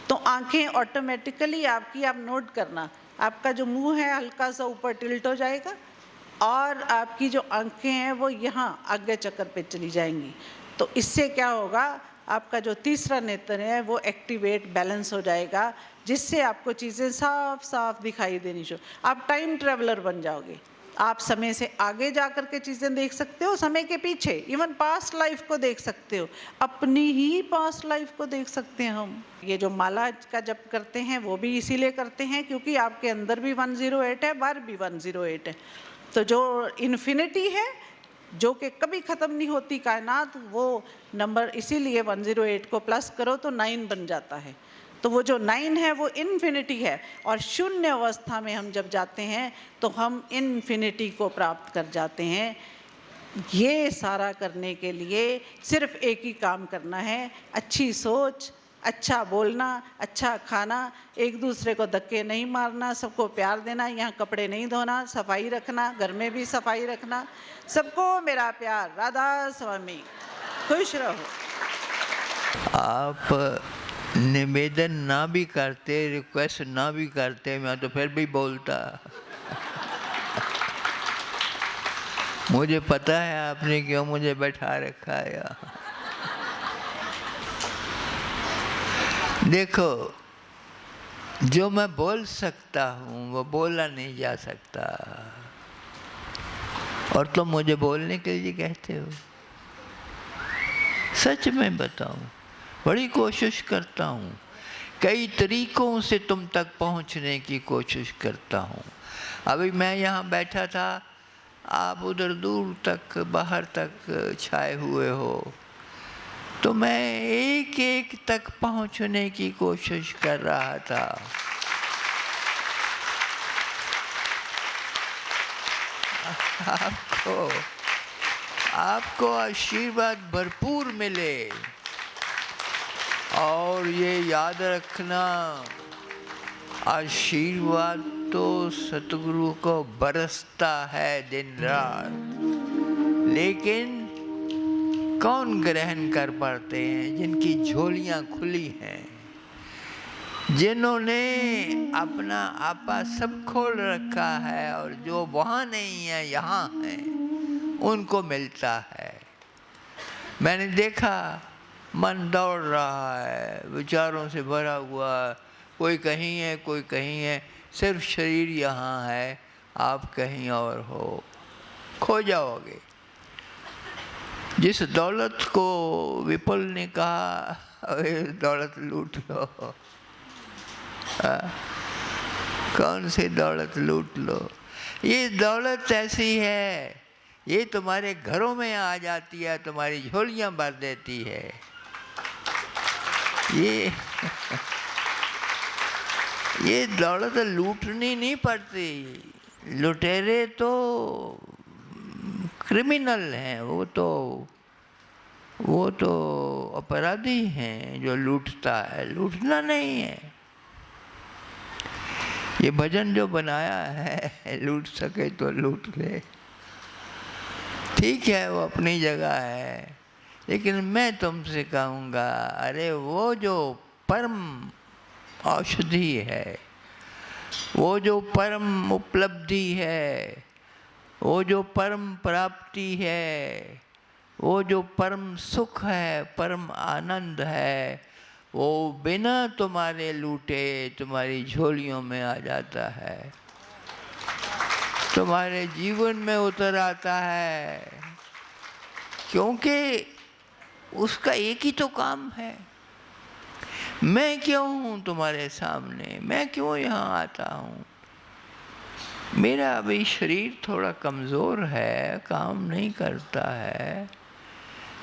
C: तो आंखें ऑटोमेटिकली आपकी, आप नोट करना, आपका जो मुंह है हल्का सा ऊपर टिल्ट हो जाएगा और आपकी जो आंखें हैं वो यहाँ आज्ञा चक्र पे चली जाएंगी। तो इससे क्या होगा, आपका जो तीसरा नेत्र है वो एक्टिवेट, बैलेंस हो जाएगा, जिससे आपको चीज़ें साफ साफ दिखाई देनी शुरू। आप टाइम ट्रेवलर बन जाओगे। आप समय से आगे जा कर के चीज़ें देख सकते हो, समय के पीछे, इवन पास्ट लाइफ को देख सकते हो, अपनी ही पास्ट लाइफ को देख सकते हैं हम। ये जो माला का जप करते हैं वो भी इसीलिए करते हैं क्योंकि आपके अंदर भी 108 है, बाहर भी 108 है। तो जो इन्फिनिटी है, जो कि कभी ख़त्म नहीं होती कायनात, वो नंबर इसीलिए 108 को प्लस करो तो 9 बन जाता है। तो वो जो 9 है वो इन्फिनिटी है, और शून्य अवस्था में हम जब जाते हैं तो हम इन्फिनिटी को प्राप्त कर जाते हैं। ये सारा करने के लिए सिर्फ एक ही काम करना है, अच्छी सोच, अच्छा बोलना, अच्छा खाना, एक दूसरे को धक्के नहीं मारना, सबको प्यार देना, यहाँ कपड़े नहीं धोना, सफाई रखना, घर में भी सफाई रखना। सबको मेरा प्यार, राधा स्वामी, खुश रहो।
D: आप निवेदन ना भी करते, रिक्वेस्ट ना भी करते, मैं तो फिर भी बोलता। मुझे पता है आपने क्यों मुझे बैठा रखा है यहाँ। देखो, जो मैं बोल सकता हूँ वो बोला नहीं जा सकता, और तुम मुझे बोलने के लिए कहते हो। सच में बताऊँ, बड़ी कोशिश करता हूँ कई तरीकों से तुम तक पहुंचने की कोशिश करता हूँ। अभी मैं यहाँ बैठा था, आप उधर दूर तक बाहर तक छाए हुए हो, तो मैं एक एक तक पहुंचने की कोशिश कर रहा था। आपको आशीर्वाद भरपूर मिले, और ये याद रखना, आशीर्वाद तो सतगुरु को बरसता है दिन रात, लेकिन कौन ग्रहण कर पाते हैं? जिनकी झोलियां खुली हैं, जिन्होंने अपना आपा सब खोल रखा है, और जो वहाँ नहीं है यहाँ है, उनको मिलता है। मैंने देखा मन दौड़ रहा है, विचारों से भरा हुआ, कोई कहीं है कोई कहीं है, सिर्फ शरीर यहाँ है, आप कहीं और हो, खो जाओगे। जिस दौलत को विपुल ने कहा दौलत लूट लो, कौन सी दौलत लूट लो? ये दौलत ऐसी है, ये तुम्हारे घरों में आ जाती है, तुम्हारी झोलियां भर देती है। ये दौलत लूटनी नहीं पड़ती। लुटेरे तो क्रिमिनल हैं, वो तो अपराधी हैं जो लूटता है, लूटना नहीं है। ये भजन जो बनाया है, लूट सके तो लूट ले, ठीक है, वो अपनी जगह है, लेकिन मैं तुमसे कहूँगा, अरे वो जो परम औषधि है, वो जो परम उपलब्धि है, वो जो परम प्राप्ति है, वो जो परम सुख है, परम आनंद है, वो बिना तुम्हारे लूटे तुम्हारी झोलियों में आ जाता है, तुम्हारे जीवन में उतर आता है, क्योंकि उसका एक ही तो काम है। मैं क्यों हूँ तुम्हारे सामने, मैं क्यों यहाँ आता हूँ? मेरा अभी शरीर थोड़ा कमज़ोर है, काम नहीं करता है,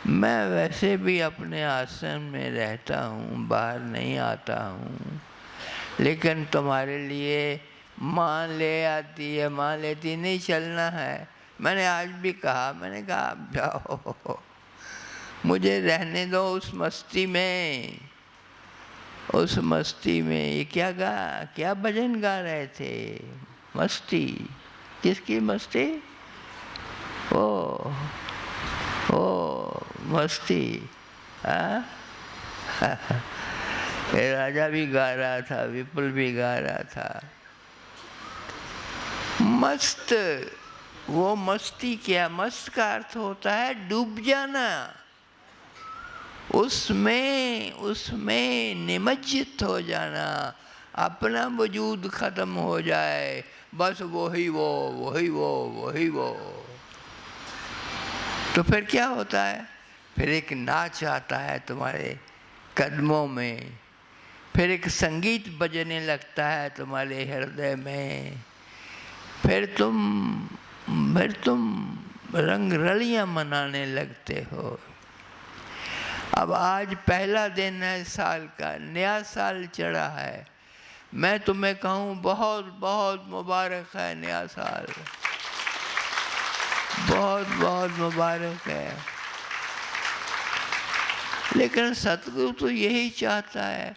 D: मैं वैसे भी अपने आसन में रहता हूँ, बाहर नहीं आता हूँ, लेकिन तुम्हारे लिए माँ ले आती है, माँ लेती नहीं, चलना है। मैंने आज भी कहा, मैंने कहा आप जाओ, मुझे रहने दो उस मस्ती में, उस मस्ती में। ये क्या भजन गा रहे थे? मस्ती, किसकी मस्ती? ओ मस्ती, हाँ। राजा भी गा रहा था, विपुल भी गा रहा था। मस्त, वो मस्ती क्या? मस्त का अर्थ होता है डूब जाना, उसमें निमज्जित हो जाना, अपना वजूद खत्म हो जाए, बस वही वो। तो फिर क्या होता है? फिर एक नाच आता है तुम्हारे कदमों में, फिर एक संगीत बजने लगता है तुम्हारे हृदय में, फिर तुम रंग रलियां मनाने लगते हो। अब आज पहला दिन है साल का, नया साल चढ़ा है, मैं तुम्हें कहूँ बहुत बहुत मुबारक है नया साल, बहुत बहुत मुबारक है। लेकिन सतगुरु तो यही चाहता है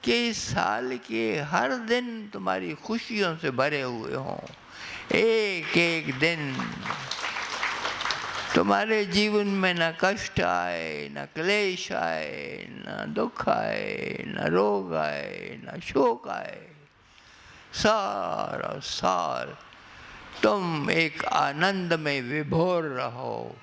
D: कि इस साल के हर दिन तुम्हारी खुशियों से भरे हुए हों, एक एक दिन तुम्हारे जीवन में न कष्ट आए, न क्लेश आए, न दुख आए, न रोग आए, न शोक आए। सारा साल तुम एक आनंद में विभोर रहो।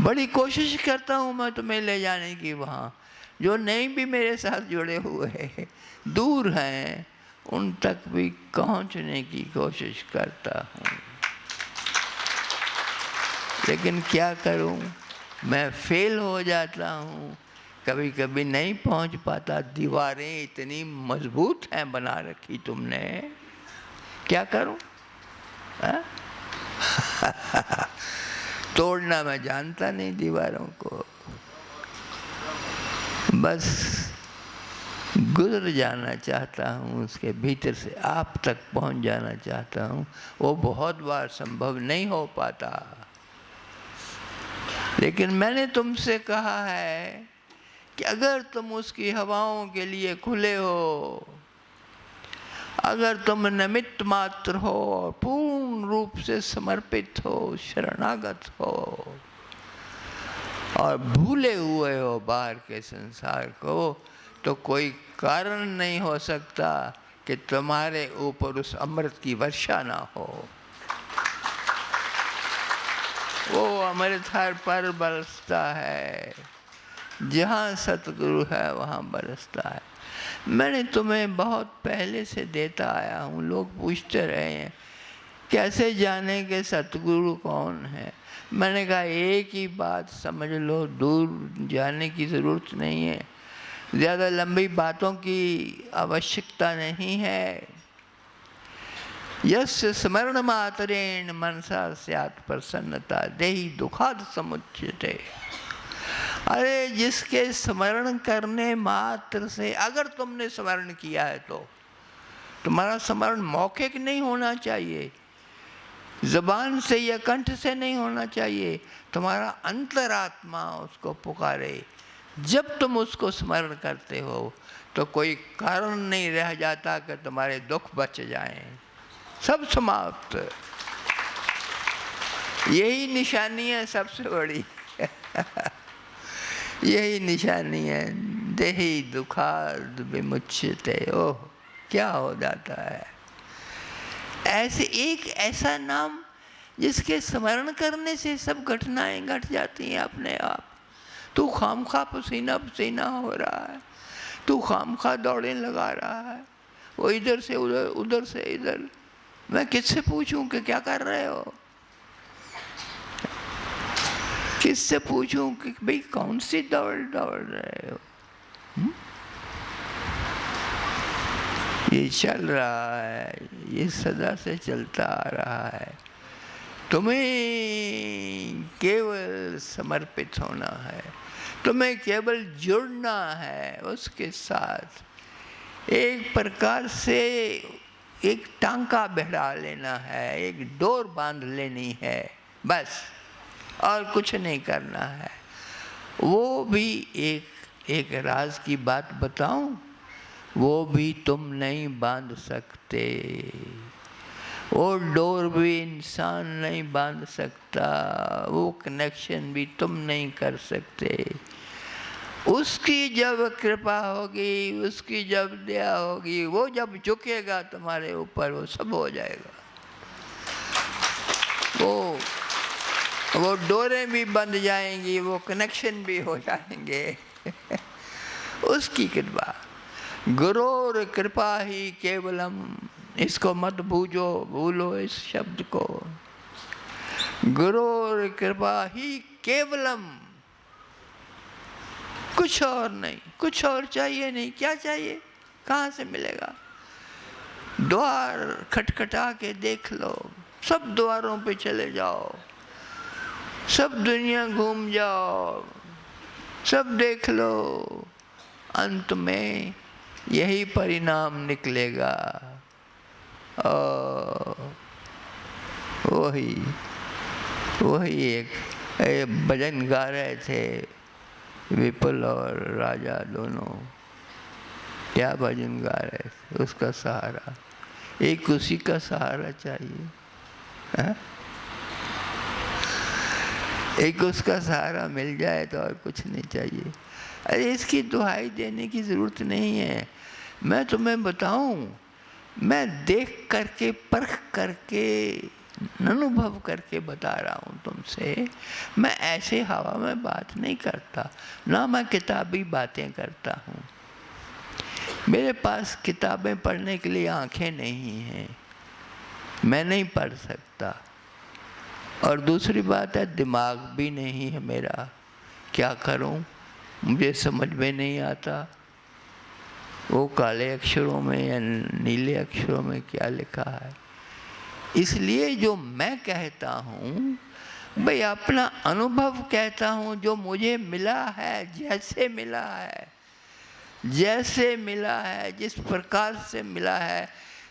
D: बड़ी कोशिश करता हूँ मैं तुम्हें ले जाने की वहाँ, जो नहीं भी मेरे साथ जुड़े हुए हैं, दूर हैं, उन तक भी पहुँचने की कोशिश करता हूँ। लेकिन क्या करूं, मैं फेल हो जाता हूं, कभी कभी नहीं पहुंच पाता। दीवारें इतनी मजबूत हैं बना रखी तुमने, क्या करूं? तोड़ना मैं जानता नहीं दीवारों को, बस गुजर जाना चाहता हूँ, उसके भीतर से आप तक पहुँच जाना चाहता हूँ। वो बहुत बार संभव नहीं हो पाता, लेकिन मैंने तुमसे कहा है कि अगर तुम उसकी हवाओं के लिए खुले हो, अगर तुम निमित्त मात्र हो और पूर्ण रूप से समर्पित हो, शरणागत हो और भूले हुए हो बाहर के संसार को, तो कोई कारण नहीं हो सकता कि तुम्हारे ऊपर उस अमृत की वर्षा ना हो। वो अमृत हर पर बरसता है, जहाँ सतगुरु है वहाँ बरसता है। मैंने तुम्हें बहुत पहले से देता आया हूँ। लोग पूछते रहे हैं कैसे जाने कि सतगुरु कौन है। मैंने कहा एक ही बात समझ लो, दूर जाने की ज़रूरत नहीं है, ज़्यादा लंबी बातों की आवश्यकता नहीं है। यस्य स्मरण मात्रेण मनसा स्यात् प्रसन्नता देहि दुखाद समुच्यते। अरे जिसके स्मरण करने मात्र से, अगर तुमने स्मरण किया है तो तुम्हारा स्मरण मौखिक नहीं होना चाहिए, ज़बान से या कंठ से नहीं होना चाहिए, तुम्हारा अंतरात्मा उसको पुकारे। जब तुम उसको स्मरण करते हो तो कोई कारण नहीं रह जाता कि तुम्हारे दुख बच जाएं, सब समाप्त। यही निशानी है सबसे बड़ी। यही निशानी है। देहि दुखाद विमुच्यते। ओह क्या हो जाता है। ऐसे एक ऐसा नाम जिसके स्मरण करने से सब घटनाएं घट जाती हैं अपने आप। तू खामखा पसीना पसीना हो रहा है, तू खामखा दौड़े लगा रहा है, वो इधर से उधर उधर से इधर। मैं किससे पूछूं कि क्या कर रहे हो? किससे पूछूं कि भाई कौन सी दौड़ दौड़ रहे हो? ये चल रहा है, ये सदा से चलता आ रहा है। तुम्हें केवल समर्पित होना है, तुम्हें केवल जुड़ना है उसके साथ। एक प्रकार से एक टांका बिठा लेना है, एक डोर बांध लेनी है बस, और कुछ नहीं करना है। वो भी एक राज की बात बताऊं, वो भी तुम नहीं बांध सकते। वो डोर भी इंसान नहीं बांध सकता, वो कनेक्शन भी तुम नहीं कर सकते। उसकी जब कृपा होगी, उसकी जब दया होगी, वो जब झुकेगा तुम्हारे ऊपर, वो सब हो जाएगा। वो डोरें भी बंध जाएंगी, वो कनेक्शन भी हो जाएंगे। उसकी कृपा। गुरोर कृपा ही केवलम। इसको मत भूलो इस शब्द को। गुरोर कृपा ही केवलम, कुछ और नहीं, कुछ और चाहिए नहीं। क्या चाहिए? कहाँ से मिलेगा? द्वार खटखटा के देख लो, सब द्वारों पे चले जाओ, सब दुनिया घूम जाओ, सब देख लो, अंत में यही परिणाम निकलेगा। वही एक भजन गा रहे थे विपुल और राजा दोनों। क्या भजन गा रहे थे? उसका सहारा, एक उसी का सहारा चाहिए है? एक उसका सहारा मिल जाए तो और कुछ नहीं चाहिए। अरे इसकी दुहाई देने की ज़रूरत नहीं है। मैं तुम्हें बताऊं, मैं देख करके परख करके अनुभव करके बता रहा हूँ तुमसे। मैं ऐसे हवा में बात नहीं करता, ना मैं किताबी बातें करता हूँ। मेरे पास किताबें पढ़ने के लिए आंखें नहीं हैं, मैं नहीं पढ़ सकता। और दूसरी बात है, दिमाग भी नहीं है मेरा। क्या करूं? मुझे समझ में नहीं आता वो काले अक्षरों में या नीले अक्षरों में क्या लिखा है। इसलिए जो मैं कहता हूँ भाई अपना अनुभव कहता हूँ, जो मुझे मिला है, जैसे मिला है, जैसे मिला है, जिस प्रकार से मिला है,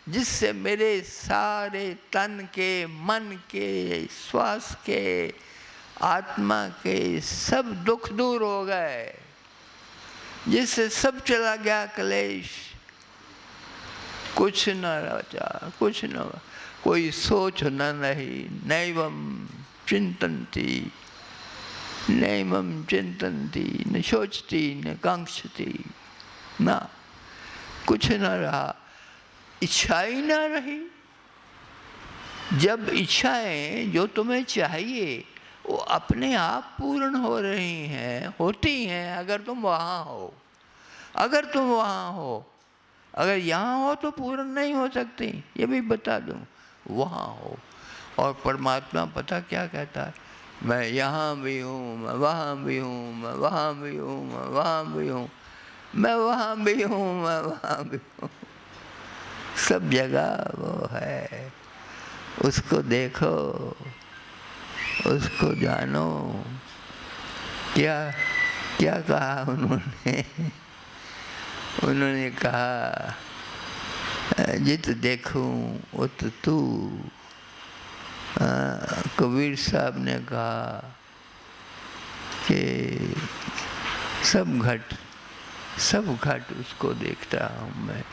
D: जिससे मेरे सारे तन के, मन के, श्वास के, आत्मा के सब दुख दूर हो गए, जिससे सब चला गया क्लेश, कुछ न बचा, कुछ न, कोई सोच न रही। नैवं चिंतन्ति, नैवं चिंतन्ति, न सोचती न कांक्षती, ना कुछ न रहा, इच्छा ही न रही। जब इच्छाएं जो तुम्हें चाहिए वो अपने आप पूर्ण हो रही हैं, होती हैं अगर तुम वहाँ हो। अगर तुम वहाँ हो, अगर यहाँ हो तो पूर्ण नहीं हो सकती, ये भी बता दूँ, वहाँ हो। और परमात्मा पता क्या कहता है, मैं यहाँ भी हूँ, मैं वहाँ भी हूँ, मैं वहाँ भी हूँ, मैं वहाँ भी हूँ, मैं वहाँ भी हूँ, मैं वहाँ भी हूँ, सब जगह वो है। उसको देखो, उसको जानो। क्या क्या कहा उन्होंने? उन्होंने कहा जित देखूं उत तू। कबीर साहब ने कहा कि सब घट उसको देखता हूँ मैं,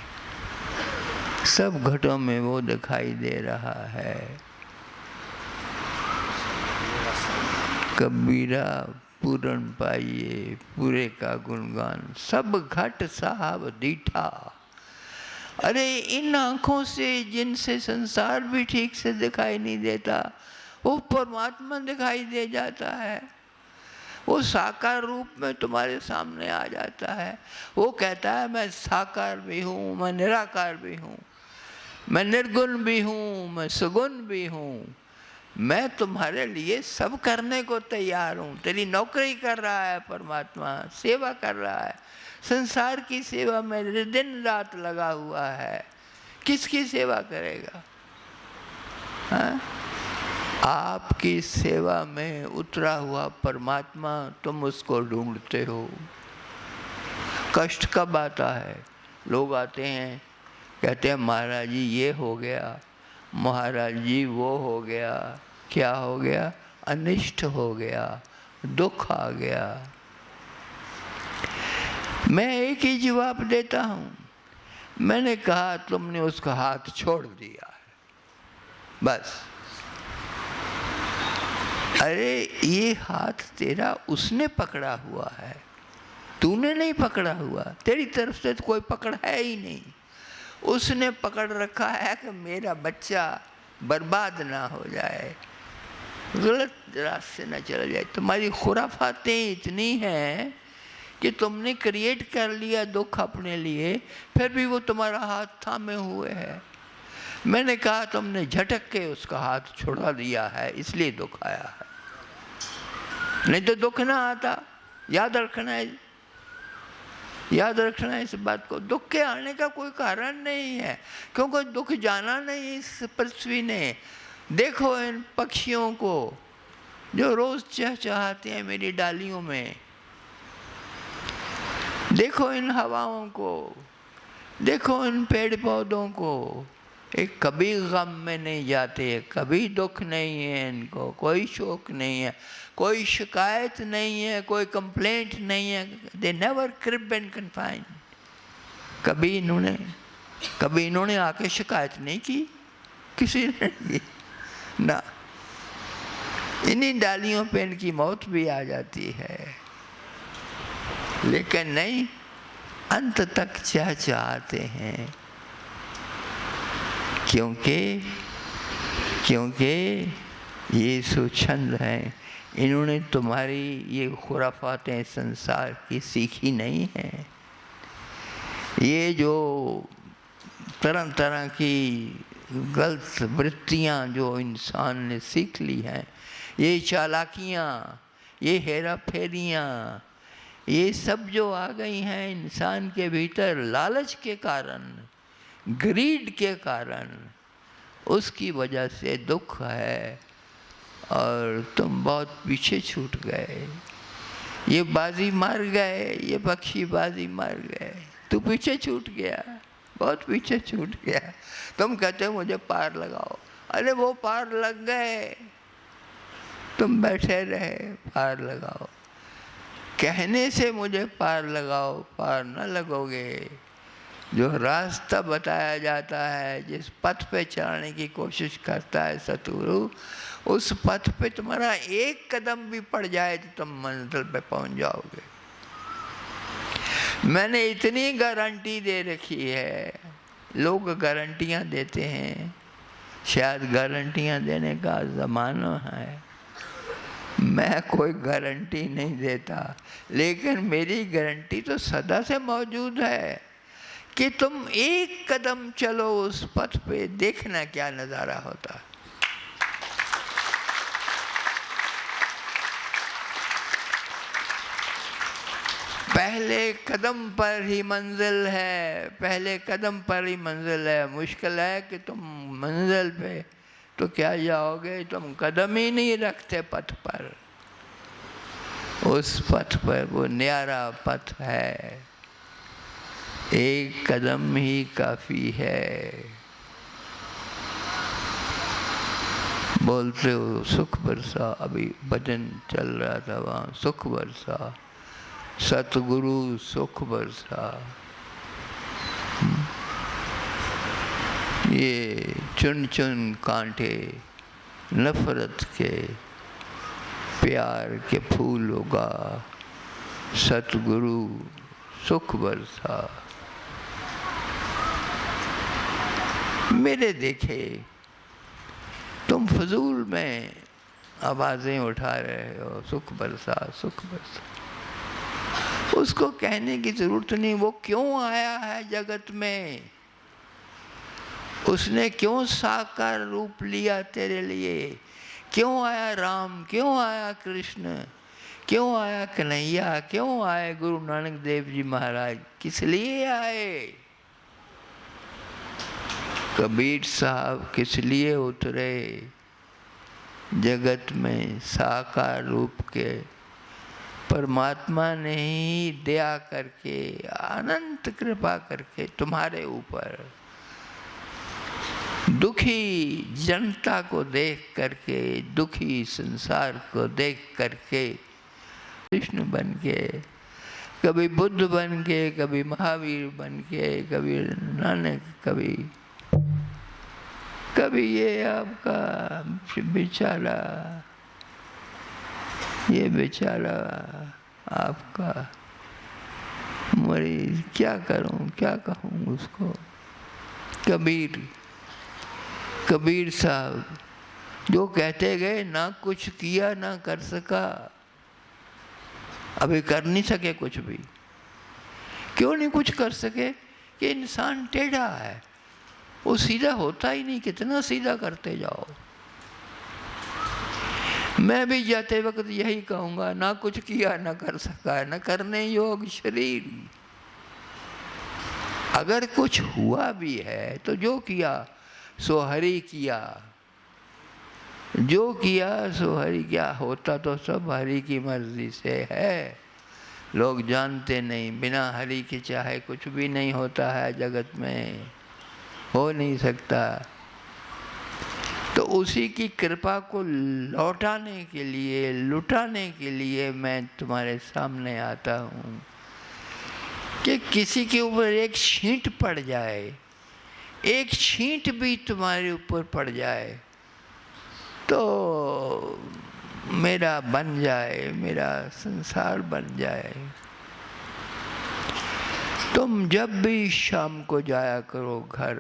D: सब घटों में वो दिखाई दे रहा है। कबीरा पूरन पाइए पूरे का गुणगान, सब घट साहब दीठा। अरे इन आँखों से जिनसे संसार भी ठीक से दिखाई नहीं देता, वो परमात्मा दिखाई दे जाता है। वो साकार रूप में तुम्हारे सामने आ जाता है। वो कहता है मैं साकार भी हूँ, मैं निराकार भी हूँ, मैं निर्गुण भी हूँ, मैं सुगुण भी हूँ, मैं तुम्हारे लिए सब करने को तैयार हूँ। तेरी नौकरी कर रहा है परमात्मा, सेवा कर रहा है, संसार की सेवा में दिन रात लगा हुआ है। किसकी सेवा करेगा? हाँ? आपकी सेवा में उतरा हुआ परमात्मा, तुम उसको ढूंढते हो। कष्ट कब आता है? लोग आते हैं, कहते हैं महाराज जी ये हो गया, महाराज जी वो हो गया। क्या हो गया? अनिष्ट हो गया, दुख आ गया। मैं एक ही जवाब देता हूँ, मैंने कहा तुमने उसका हाथ छोड़ दिया है, बस। अरे ये हाथ तेरा उसने पकड़ा हुआ है, तूने नहीं पकड़ा हुआ। तेरी तरफ से तो कोई पकड़ है ही नहीं। उसने पकड़ रखा है कि मेरा बच्चा बर्बाद ना हो जाए, गलत रास्ते ना चला जाए। तुम्हारी खुराफातें इतनी हैं कि तुमने क्रिएट कर लिया दुख अपने लिए, फिर भी वो तुम्हारा हाथ थामे हुए है। मैंने कहा तुमने झटक के उसका हाथ छुड़ा दिया है, इसलिए दुख आया है, नहीं तो दुख ना आता। याद रखना है, याद रखना है इस बात को। दुख के आने का कोई कारण नहीं है, क्योंकि दुख जाना नहीं इस पृथ्वी ने। देखो इन पक्षियों को जो रोज चहचहाते हैं मेरी डालियों में, देखो इन हवाओं को, देखो इन पेड़ पौधों को, एक कभी गम में नहीं जाते, कभी दुख नहीं है इनको, कोई शोक नहीं है, कोई शिकायत नहीं है, कोई कंप्लेंट नहीं है। They never crib and complain. कभी इन्होंने आके शिकायत नहीं की किसी ने ना। इन्हीं डालियों पे इनकी मौत भी आ जाती है, लेकिन नहीं, अंत तक चाहते हैं। क्योंकि ये सुछंद हैं, इन्होंने तुम्हारी ये खुराफातें संसार की सीखी नहीं हैं। ये जो तरह तरह की गलत वृत्तियाँ जो इंसान ने सीख ली हैं, ये चालाकियाँ, ये हेरा फेरियाँ, ये सब जो आ गई हैं इंसान के भीतर लालच के कारण, ग्रीड के कारण, उसकी वजह से दुख है और तुम बहुत पीछे छूट गए। ये बाजी मार गए, ये पक्षी बाजी मार गए, तू पीछे छूट गया, बहुत पीछे छूट गया। तुम कहते हो मुझे पार लगाओ, अरे वो पार लग गए, तुम बैठे रहे, पार लगाओ। कहने से मुझे पार लगाओ, पार न लगोगे। जो रास्ता बताया जाता है, जिस पथ पे चलने की कोशिश करता है सतगुरु, उस पथ पे तुम्हारा एक कदम भी पड़ जाए तो तुम मंजिल पे पहुंच जाओगे। मैंने इतनी गारंटी दे रखी है। लोग गारंटियां देते हैं, शायद गारंटियां देने का ज़माना है। मैं कोई गारंटी नहीं देता, लेकिन मेरी गारंटी तो सदा से मौजूद है कि तुम एक कदम चलो उस पथ पे, देखना क्या नज़ारा होता है। पहले कदम पर ही मंजिल है, पहले कदम पर ही मंजिल है। मुश्किल है कि तुम मंजिल पे तो क्या जाओगे, तुम कदम ही नहीं रखते पथ पर। उस पथ पर वो न्यारा पथ है, एक कदम ही काफ़ी है। बोलते हो सुख बरसा, अभी भजन चल रहा था वहाँ, सुख बरसा, सतगुरु सुख बरसा। ये चुन चुन कांटे नफरत के, प्यार के फूल उगा, सतगुरु सुख बरसा। मेरे देखे तुम फजूल में आवाज़ें उठा रहे हो, सुख बरसा, सुख बरसा। उसको कहने की ज़रूरत नहीं। वो क्यों आया है जगत में, उसने क्यों साकार रूप लिया तेरे लिए, क्यों आया राम, क्यों आया कृष्ण, क्यों आया कन्हैया, क्यों आए गुरु नानक देव जी महाराज, किस लिए आए। कबीर साहब किस लिए उतरे जगत में, साकार रूप के। परमात्मा ने ही दया करके, अनंत कृपा करके तुम्हारे ऊपर, दुखी जनता को देख करके, दुखी संसार को देख करके, कृष्ण बन के, कभी बुद्ध बन के, कभी महावीर बन के, कभी नानक, कभी ये आपका बेचारा, ये बेचारा आपका मरीज, क्या करूं, क्या कहूं उसको। कबीर साहब जो कहते गए, ना कुछ किया ना कर सका, अभी कर नहीं सके कुछ भी। क्यों नहीं कुछ कर सके? कि इंसान टेढ़ा है, वो सीधा होता ही नहीं। कितना सीधा करते जाओ। मैं भी जाते वक्त यही कहूँगा, ना कुछ किया ना कर सका, न करने योग शरीर। अगर कुछ हुआ भी है तो जो किया सो हरि किया, जो किया सो हरि किया। होता तो सब हरि की मर्जी से है, लोग जानते नहीं। बिना हरि के चाहे कुछ भी नहीं होता है जगत में, हो नहीं सकता। तो उसी की कृपा को लौटाने के लिए, लुटाने के लिए मैं तुम्हारे सामने आता हूँ कि किसी के ऊपर एक छींट पड़ जाए, एक छींट भी तुम्हारे ऊपर पड़ जाए तो मेरा बन जाए, मेरा संसार बन जाए। तुम जब भी शाम को जाया करो घर,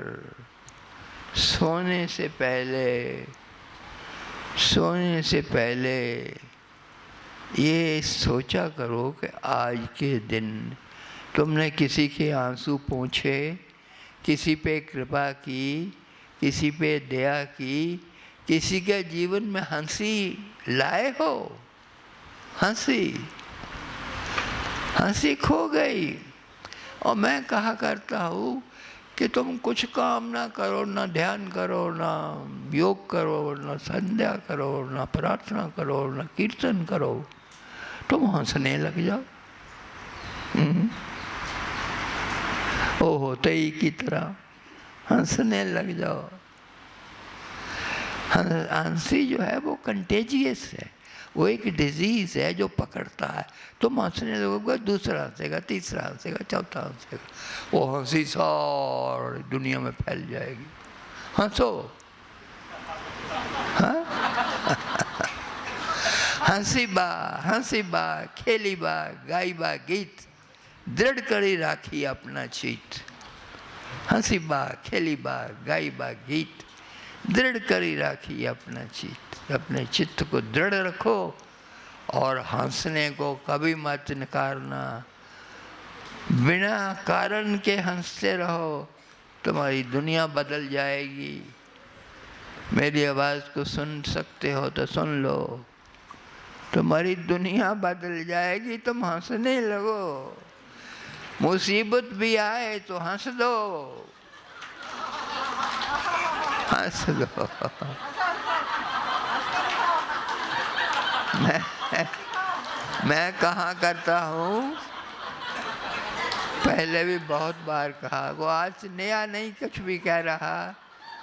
D: सोने से पहले ये सोचा करो कि आज के दिन तुमने किसी के आंसू पोंछे, किसी पे कृपा की, किसी पे दया की, किसी के जीवन में हंसी लाए हो। हंसी हंसी खो गई। और मैं कहा करता हूँ कि तुम कुछ काम ना करो, ना ध्यान करो, ना योग करो, ना संध्या करो, ना प्रार्थना करो, ना कीर्तन करो, तुम हंसने लग जाओ। ओ होते ही की तरह हंसने लग जाओ। हंसी जो है वो कंटेजियस है, वो एक डिजीज है जो पकड़ता है। तुम हंसने लगोगे, दूसरा हंसेगा, तीसरा हंसेगा, चौथा हंसेगा, वो हंसी सारी दुनिया में फैल जाएगी। हंसो, हाँ? हंसी बा खेली बा गाई बा गीत, दृढ़ करी राखी अपना चित। हंसी बा खेली बा गाई बा गीत, दृढ़ करी राखी अपना चित्त। अपने चित्त को दृढ़ रखो और हंसने को कभी मत नकारना। बिना कारण के हंसते रहो, तुम्हारी दुनिया बदल जाएगी। मेरी आवाज़ को सुन सकते हो तो सुन लो, तुम्हारी दुनिया बदल जाएगी। तुम हंसने लगो, मुसीबत भी आए तो हंस दो, हंस दो। मैं कहा करता हूँ, पहले भी बहुत बार कहा, वो आज नया नहीं कुछ भी कह रहा,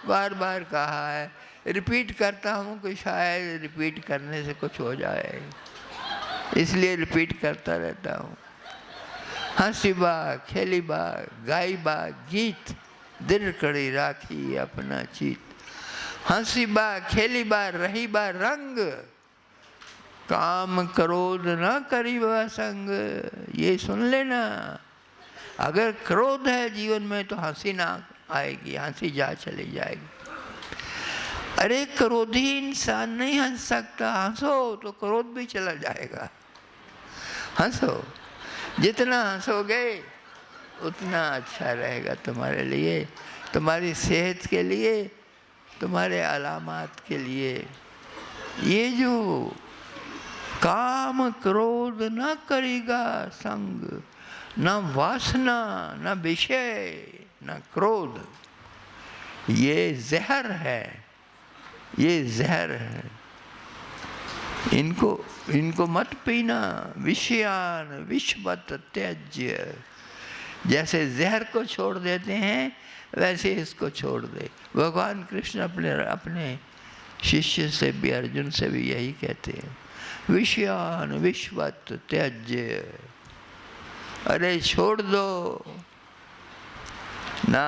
D: बार बार कहा है, रिपीट करता हूँ कि शायद रिपीट करने से कुछ हो जाए, इसलिए रिपीट करता रहता हूँ। हंसी बा खेली बा गाई बा गीत, दृढ़ करी राखी अपना चित। हंसी बा खेली बा रही बा रंग, काम क्रोध न करी बा संग। ये सुन लेना, अगर क्रोध है जीवन में तो हंसी ना आएगी, हंसी जा चली जाएगी। अरे क्रोधी इंसान नहीं हंस सकता, हंसो तो क्रोध भी चला जाएगा। हंसो, जितना हंसोगे उतना अच्छा रहेगा तुम्हारे लिए, तुम्हारी सेहत के लिए, तुम्हारे अलामात के लिए। ये जो काम क्रोध न करेगा संग, न वासना न विषय न क्रोध, ये जहर है, ये जहर है। इनको मत पीना। विषयान विषवत त्याज्य, जैसे जहर को छोड़ देते हैं वैसे इसको छोड़ दे। भगवान कृष्ण अपने शिष्य से भी, अर्जुन से भी यही कहते हैं, विषयान विषवत त्याज्य। अरे छोड़ दो ना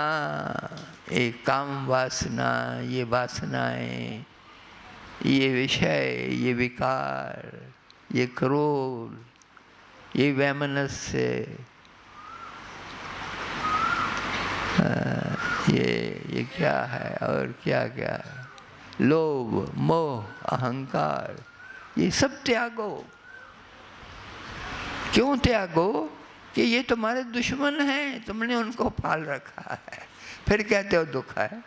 D: ये काम वासना, ये वासनाएं, ये विषय, ये विकार, ये क्रोध, ये वैमनस्य, ये क्या है और क्या क्या है, लोभ मोह अहंकार, ये सब त्यागो। क्यों त्यागो? कि ये तुम्हारे दुश्मन हैं, तुमने उनको पाल रखा है, फिर कहते हो दुख है।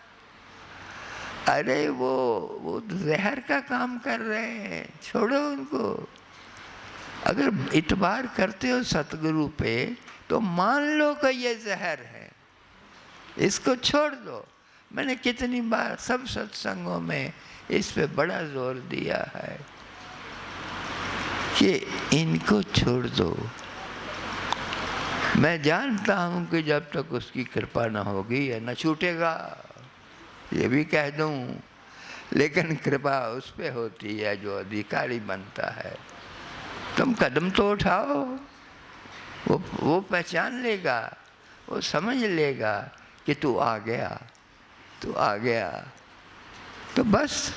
D: अरे वो जहर का काम कर रहे हैं, छोड़ो उनको। अगर इतबार करते हो सतगुरु पे तो मान लो कि ये जहर है, इसको छोड़ दो। मैंने कितनी बार सब सत्संगों में इस पे बड़ा जोर दिया है कि इनको छोड़ दो। मैं जानता हूँ कि जब तक उसकी कृपा न होगी या न छूटेगा, ये भी कह दूँ, लेकिन कृपा उस पे होती है जो अधिकारी बनता है। तुम कदम तो उठाओ, वो पहचान लेगा, वो समझ लेगा कि तू आ गया, तू आ गया, तो बस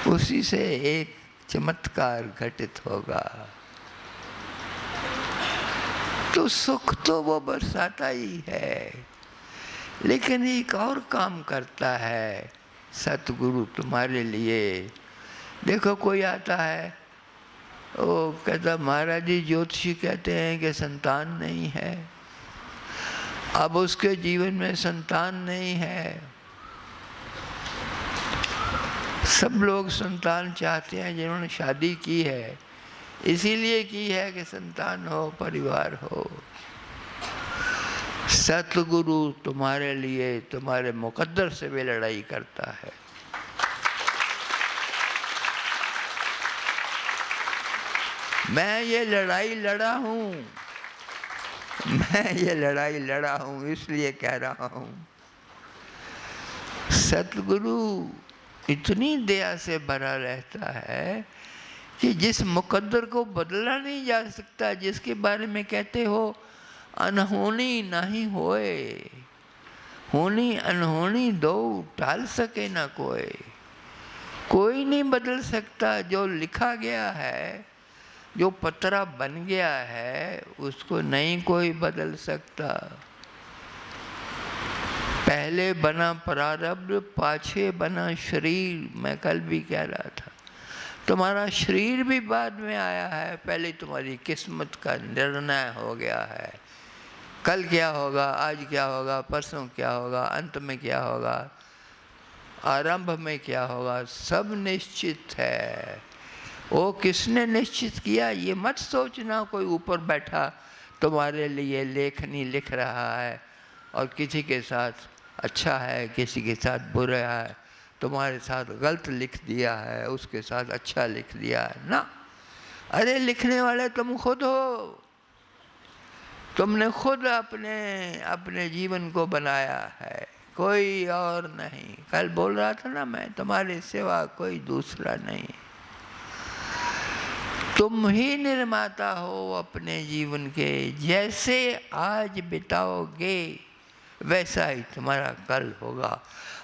D: उसी से एक चमत्कार घटित होगा। तो सुख तो वो बरसाता ही है, लेकिन एक और काम करता है सतगुरु तुम्हारे लिए। देखो कोई आता है, वो कहता महाराज जी ज्योतिषी कहते हैं कि संतान नहीं है। अब उसके जीवन में संतान नहीं है। सब लोग संतान चाहते हैं जिन्होंने शादी की है, इसीलिए की है कि संतान हो, परिवार हो। सतगुरु तुम्हारे लिए, तुम्हारे मुकद्दर से भी लड़ाई करता है। मैं ये लड़ाई लड़ा हूँ, मैं ये लड़ाई लड़ा हूँ, इसलिए कह रहा हूँ। सतगुरु इतनी दया से भरा रहता है कि जिस मुकद्दर को बदला नहीं जा सकता, जिसके बारे में कहते हो अनहोनी नहीं होए, होनी अनहोनी दो टाल सके ना कोई। कोई नहीं बदल सकता। जो लिखा गया है, जो पतरा बन गया है, उसको नहीं कोई बदल सकता। पहले बना प्रारब्ध, पाछे बना शरीर। मैं कल भी कह रहा था, तुम्हारा शरीर भी बाद में आया है, पहले तुम्हारी किस्मत का निर्णय हो गया है। कल क्या होगा, आज क्या होगा, परसों क्या होगा, अंत में क्या होगा, आरंभ में क्या होगा, सब निश्चित है। वो किसने निश्चित किया, ये मत सोचना कोई ऊपर बैठा तुम्हारे लिए लेखनी लिख रहा है और किसी के साथ अच्छा है, किसी के साथ बुरा है, तुम्हारे साथ गलत लिख दिया है, उसके साथ अच्छा लिख दिया है ना। अरे लिखने वाले तुम खुद हो। तुमने खुद अपने जीवन को बनाया है, कोई और नहीं। कल बोल रहा था ना मैं, तुम्हारे सिवा कोई दूसरा नहीं। तुम ही निर्माता हो अपने जीवन के। जैसे आज बिताओगे वैसा ही तुम्हारा कल होगा।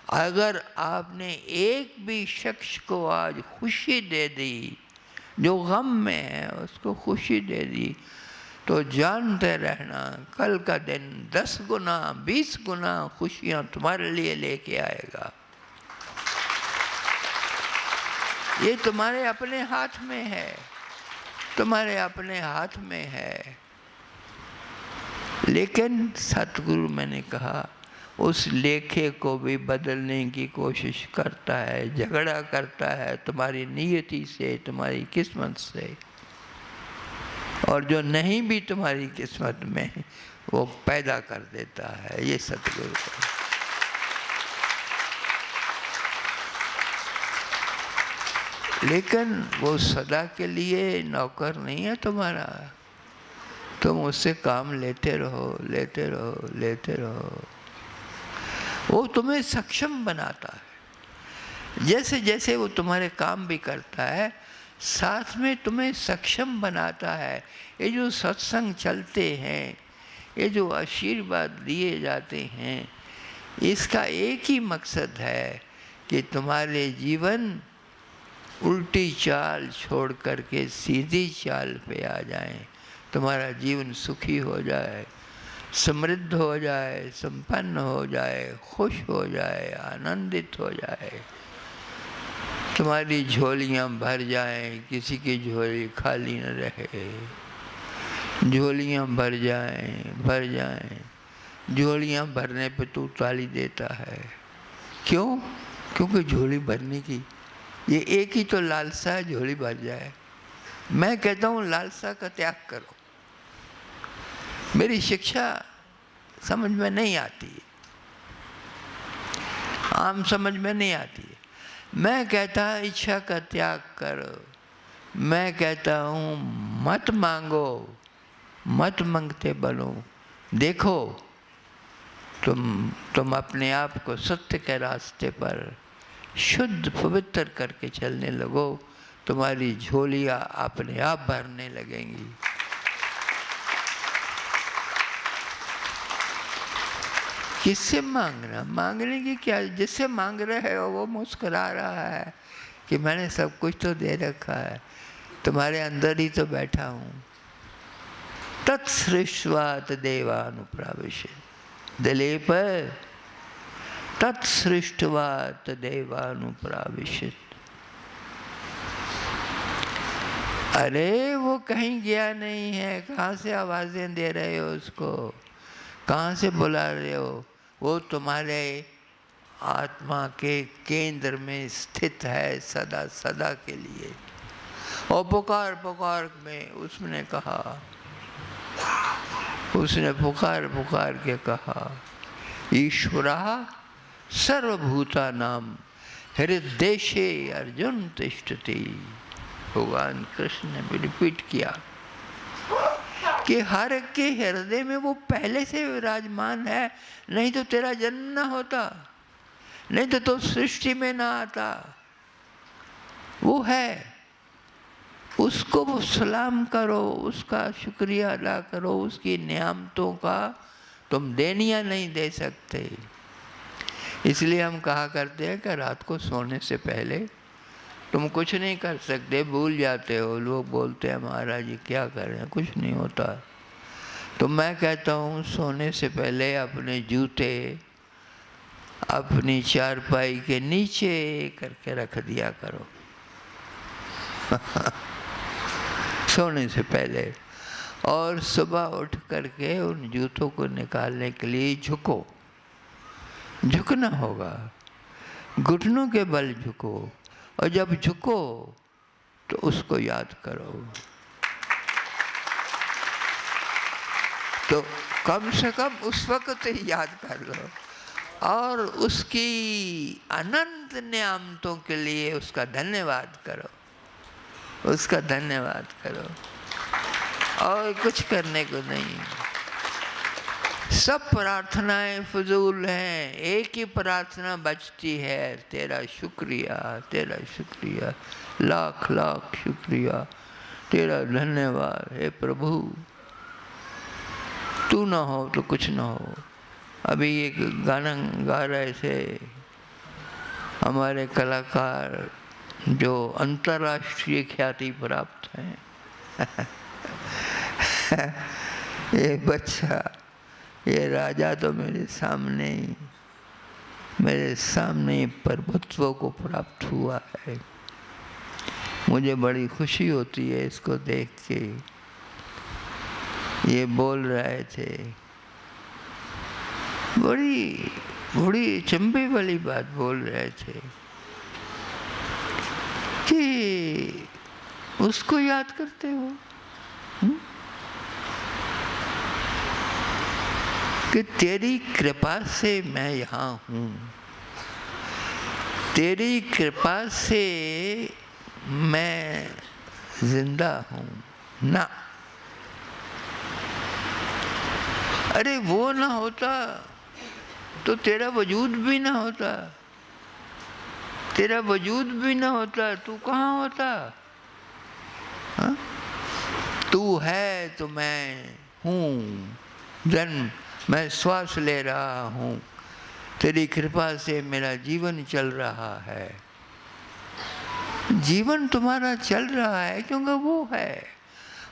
D: अगर आपने एक भी शख्स को आज खुशी दे दी, जो गम में है उसको खुशी दे दी, तो जानते रहना कल का दिन 10 गुना 20 गुना खुशियाँ तुम्हारे लिए लेके आएगा। ये तुम्हारे अपने हाथ में है, तुम्हारे अपने हाथ में है। लेकिन सतगुरु, मैंने कहा, उस लेखे को भी बदलने की कोशिश करता है, झगड़ा करता है तुम्हारी नियति से, तुम्हारी किस्मत से। और जो नहीं भी तुम्हारी किस्मत में, वो पैदा कर देता है। ये सतगुरु का। लेकिन वो सदा के लिए नौकर नहीं है तुम्हारा। तुम उससे काम लेते रहो, लेते रहो, लेते रहो। वो तुम्हें सक्षम बनाता है। जैसे जैसे वो तुम्हारे काम भी करता है, साथ में तुम्हें सक्षम बनाता है। ये जो सत्संग चलते हैं, ये जो आशीर्वाद दिए जाते हैं, इसका एक ही मकसद है कि तुम्हारे जीवन उल्टी चाल छोड़ करके सीधी चाल पे आ जाएं। तुम्हारा जीवन सुखी हो जाए, समृद्ध हो जाए, संपन्न हो जाए, खुश हो जाए, आनंदित हो जाए। तुम्हारी झोलियाँ भर जाएं, किसी की झोली खाली न रहे। झोलियाँ भर जाएं, भर जाएं। झोलियाँ भरने पे तू ताली देता है। क्यों? क्योंकि झोली भरने की ये एक ही तो लालसा है, झोली भर जाए। मैं कहता हूँ लालसा का त्याग करो। मेरी शिक्षा समझ में नहीं आती है, आम समझ में नहीं आती है। मैं कहता इच्छा का त्याग करो। मैं कहता हूँ मत मांगो, मत मांगते बनो। देखो तुम अपने आप को सत्य के रास्ते पर शुद्ध पवित्र करके चलने लगो, तुम्हारी झोलियाँ अपने आप भरने लगेंगी। किससे मांगना? मांगने की क्या? जिससे मांग रहे हो वो मुस्कुरा रहा है कि मैंने सब कुछ तो दे रखा है, तुम्हारे अंदर ही तो बैठा हूँ। तत्सृष्टवात देवानुप्राविशत्। दिलीप, तत्सृष्टवात देवानुप्राविशत्। अरे वो कहीं गया नहीं है। कहाँ से आवाज़ें दे रहे हो उसको? कहाँ से बुला रहे हो? वो तुम्हारे आत्मा के केंद्र में स्थित है सदा सदा के लिए। और पुकार पुकार में उसने कहा, उसने पुकार पुकार के कहा, ईश्वरः सर्वभूतानां हृदेशे अर्जुन तिष्ठति। भगवान कृष्ण ने रिपीट किया कि हर एक के हृदय में वो पहले से विराजमान है, नहीं तो तेरा जन्म न होता, नहीं तो तू सृष्टि में ना आता। वो है, उसको वो सलाम करो, उसका शुक्रिया अदा करो। उसकी नियामतों का तुम देनियाँ नहीं दे सकते। इसलिए हम कहा करते हैं कि रात को सोने से पहले तुम कुछ नहीं कर सकते, भूल जाते हो। लोग बोलते हैं महाराज जी क्या करें, कुछ नहीं होता। तो मैं कहता हूँ सोने से पहले अपने जूते अपनी चारपाई के नीचे करके रख दिया करो सोने से पहले। और सुबह उठ करके उन जूतों को निकालने के लिए झुको, झुकना होगा, घुटनों के बल झुको। और जब झुको तो उसको याद करो। तो कम से कम उस वक्त ही याद कर लो और उसकी अनंत नियामतों के लिए उसका धन्यवाद करो, उसका धन्यवाद करो। और कुछ करने को नहीं। सब प्रार्थनाएं फजूल हैं, एक ही प्रार्थना बचती है, तेरा शुक्रिया, तेरा शुक्रिया, लाख लाख शुक्रिया, तेरा धन्यवाद हे प्रभु। तू ना हो तो कुछ ना हो। अभी एक गाना गा रहे थे हमारे कलाकार जो अंतर्राष्ट्रीय ख्याति प्राप्त हैं ये बच्चा, ये राजा तो मेरे सामने प्रभुत्व को प्राप्त हुआ है। मुझे बड़ी खुशी होती है इसको देख के। ये बोल रहे थे, बड़ी चंबे वाली बात बोल रहे थे कि उसको याद करते हो कि तेरी कृपा से मैं यहाँ हूँ, तेरी कृपा से मैं जिंदा हूँ ना। अरे वो ना होता तो तेरा वजूद भी ना होता, तेरा वजूद भी ना होता तू कहाँ होता? हा? तू है तो मैं हूँ, जन्म मैं श्वास ले रहा हूँ, तेरी कृपा से मेरा जीवन चल रहा है। जीवन तुम्हारा चल रहा है क्योंकि वो है,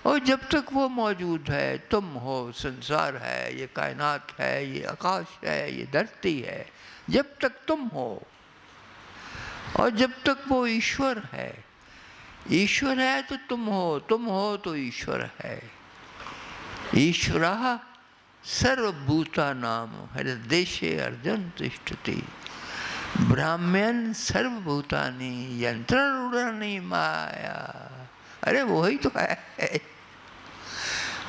D: और जब तक वो मौजूद है, तुम हो, संसार है, ये कायनात है, ये आकाश है, ये धरती है, जब तक तुम हो, और जब तक वो ईश्वर है, ईश्वर है तो तुम हो तो ईश्वर है। ईश्वरः सर्वभूतानां हृदेशे अर्जुन तिष्ठति। ब्राह्मण सर्वभूतानि यंत्ररूढ़ानि माया। अरे वही तो है।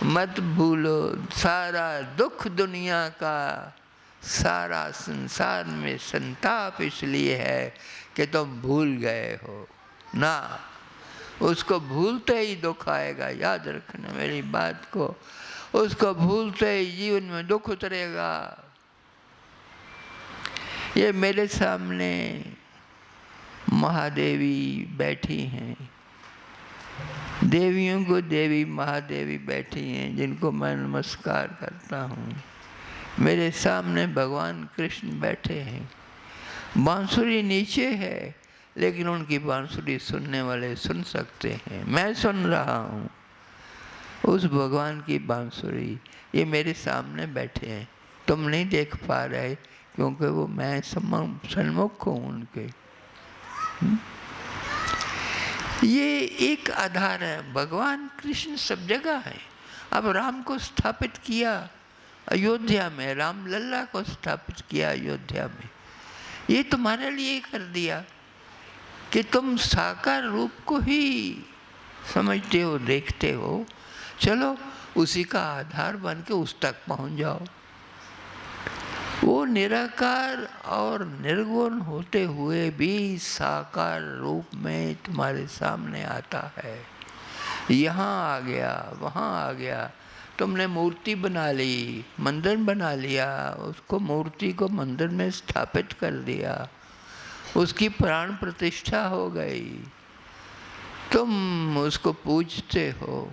D: मत भूलो, सारा दुख दुनिया का, सारा संसार में संताप इसलिए है कि तुम भूल गए हो ना। उसको भूलते ही दुख आएगा, याद रखना मेरी बात को। उसको भूलते ही जीवन में दुख उतरेगा। ये मेरे सामने महादेवी बैठी हैं, देवियों को देवी महादेवी बैठी हैं जिनको मैं नमस्कार करता हूँ। मेरे सामने भगवान कृष्ण बैठे हैं। बांसुरी नीचे है लेकिन उनकी बांसुरी सुनने वाले सुन सकते हैं। मैं सुन रहा हूँ उस भगवान की बांसुरी। ये मेरे सामने बैठे हैं, तुम नहीं देख पा रहे क्योंकि वो मैं सन्मुख हूँ उनके। ये एक आधार है। भगवान कृष्ण सब जगह है। अब राम को स्थापित किया अयोध्या में, राम लल्ला को स्थापित किया अयोध्या में। ये तुम्हारे लिए कर दिया कि तुम साकार रूप को ही समझते हो, देखते हो, चलो उसी का आधार बन के उस तक पहुंच जाओ। वो निराकार और निर्गुण होते हुए भी साकार रूप में तुम्हारे सामने आता है। यहाँ आ गया, वहाँ आ गया, तुमने मूर्ति बना ली, मंदिर बना लिया, उसको मूर्ति को मंदिर में स्थापित कर दिया, उसकी प्राण प्रतिष्ठा हो गई, तुम उसको पूजते हो।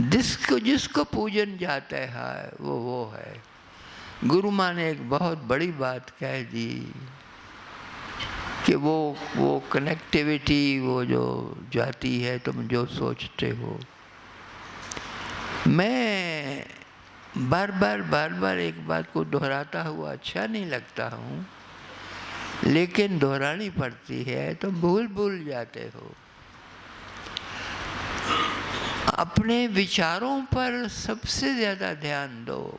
D: जिसको पूजन जाता है वो है। गुरु माँ ने एक बहुत बड़ी बात कह दी कि वो कनेक्टिविटी, वो जो जाती है, तुम जो सोचते हो। मैं बार बार एक बात को दोहराता हुआ अच्छा नहीं लगता हूँ, लेकिन दोहरानी पड़ती है। तुम भूल जाते हो। अपने विचारों पर सबसे ज़्यादा ध्यान दो।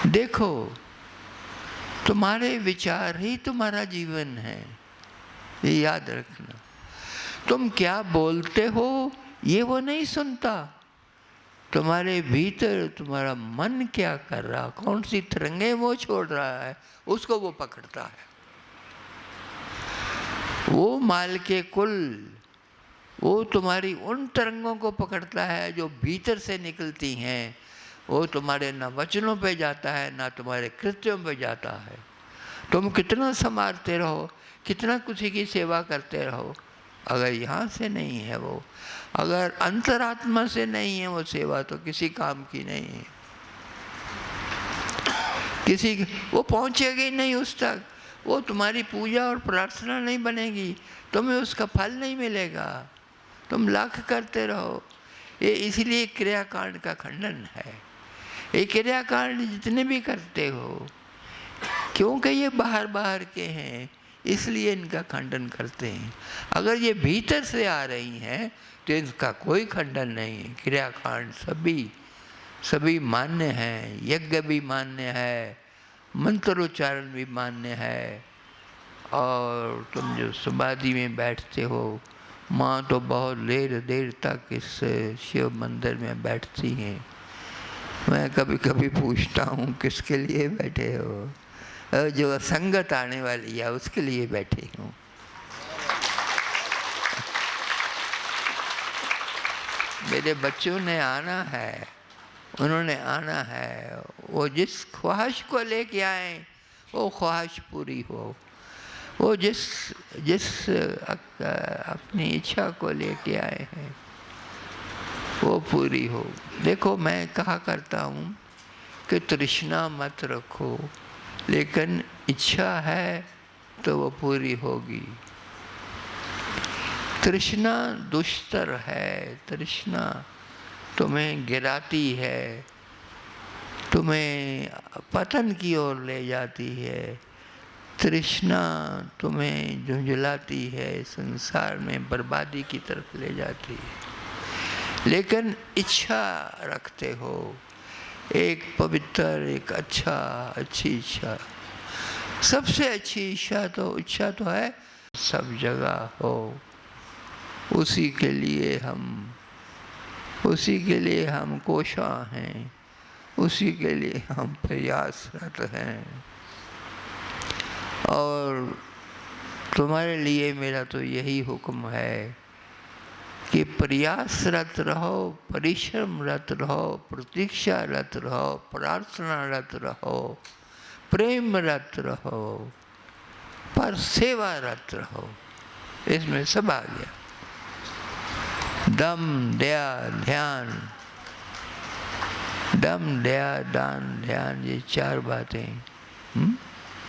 D: देखो, तुम्हारे विचार ही तुम्हारा जीवन है, ये याद रखना। तुम क्या बोलते हो ये वो नहीं सुनता, तुम्हारे भीतर तुम्हारा मन क्या कर रहा, कौन सी तरंगे वो छोड़ रहा है, उसको वो पकड़ता है। वो माल के कुल, वो तुम्हारी उन तरंगों को पकड़ता है जो भीतर से निकलती हैं। वो तुम्हारे ना वचनों पे जाता है, ना तुम्हारे कृत्यों पे जाता है। तुम कितना संवारते रहो, कितना किसी की सेवा करते रहो, अगर यहाँ से नहीं है वो, अगर अंतरात्मा से नहीं है वो सेवा, तो किसी काम की नहीं है। वो पहुँचेगी नहीं उस तक, वो तुम्हारी पूजा और प्रार्थना नहीं बनेगी, तुम्हें उसका फल नहीं मिलेगा। तुम लाख करते रहो। ये इसलिए क्रियाकांड का खंडन है। ये क्रियाकांड जितने भी करते हो, क्योंकि ये बाहर के हैं, इसलिए इनका खंडन करते हैं। अगर ये भीतर से आ रही हैं तो इनका कोई खंडन नहीं है। क्रियाकांड सभी मान्य हैं, यज्ञ भी मान्य है, मंत्रोच्चारण भी मान्य है। और तुम जो समाधि में बैठते हो, माँ तो बहुत देर तक इस शिव मंदिर में बैठती हैं। मैं कभी कभी पूछता हूँ किसके लिए बैठे हो? जो संगत आने वाली है उसके लिए बैठी हूँ। मेरे बच्चों ने आना है, उन्होंने आना है। वो जिस ख्वाहिश को लेके आए वो ख्वाहिश पूरी हो। वो जिस अपनी इच्छा को लेके आए हैं वो पूरी हो। देखो, मैं कहा करता हूँ कि तृष्णा मत रखो, लेकिन इच्छा है तो वो पूरी होगी। तृष्णा दुष्तर है, तृष्णा तुम्हें गिराती है, तुम्हें पतन की ओर ले जाती है। तृष्णा तुम्हें झुंझलाती है, संसार में बर्बादी की तरफ ले जाती है। लेकिन इच्छा रखते हो, एक पवित्र, एक अच्छी इच्छा, सबसे अच्छी इच्छा तो है सब जगह हो। उसी के लिए हम कोशा हैं, उसी के लिए हम प्रयासरत हैं। और तुम्हारे लिए मेरा तो यही हुक्म है कि प्रयासरत रहो, परिश्रमरत रहो, प्रतीक्षारत रहो, प्रार्थनारत रहो, प्रेमरत रहो, पर सेवारत रहो। इसमें सब आ गया। दम दया ध्यान, दम दया दान ध्यान, ये चार बातें,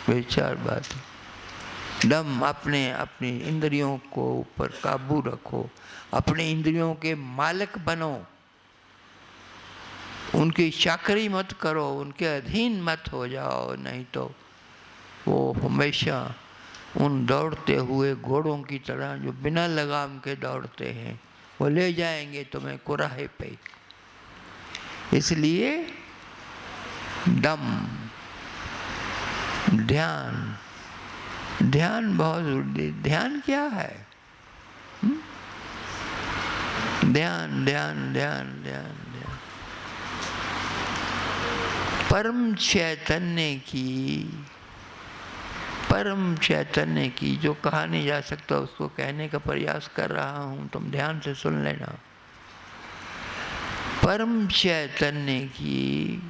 D: ये चार बातें। दम, अपनी इंद्रियों को ऊपर काबू रखो, अपने इंद्रियों के मालिक बनो, उनकी चाकरी मत करो, उनके अधीन मत हो जाओ, नहीं तो वो हमेशा उन दौड़ते हुए घोड़ों की तरह जो बिना लगाम के दौड़ते हैं, वो ले जाएंगे तुम्हें कुराहे पे। इसलिए दम, ध्यान बहुत जरूरी। ध्यान क्या है? ध्यान ध्यान ध्यान ध्यान ध्यान। परम चैतन्य की जो कहा नहीं जा सकता उसको कहने का प्रयास कर रहा हूं, तुम ध्यान से सुन लेना। परम चैतन्य की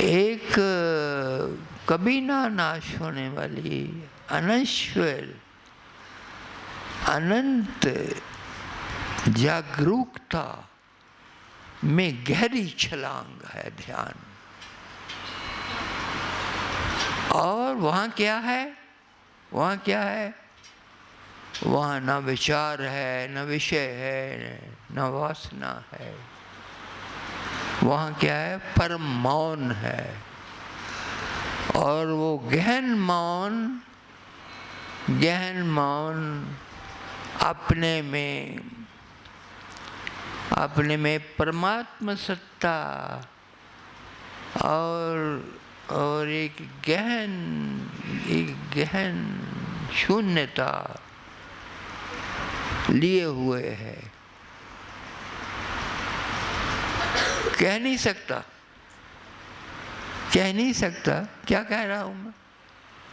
D: एक कभी ना नाश होने वाली अनश्वर अनंत जागरूकता में गहरी छलांग है ध्यान। और वहाँ क्या है? वहाँ क्या है? वहाँ न विचार है, न विषय है, न वासना है। वहाँ क्या है? परम मौन है। और वो गहन मौन अपने में परमात्मा सत्ता और एक गहन शून्यता लिए हुए है। कह नहीं सकता क्या कह रहा हूँ मैं?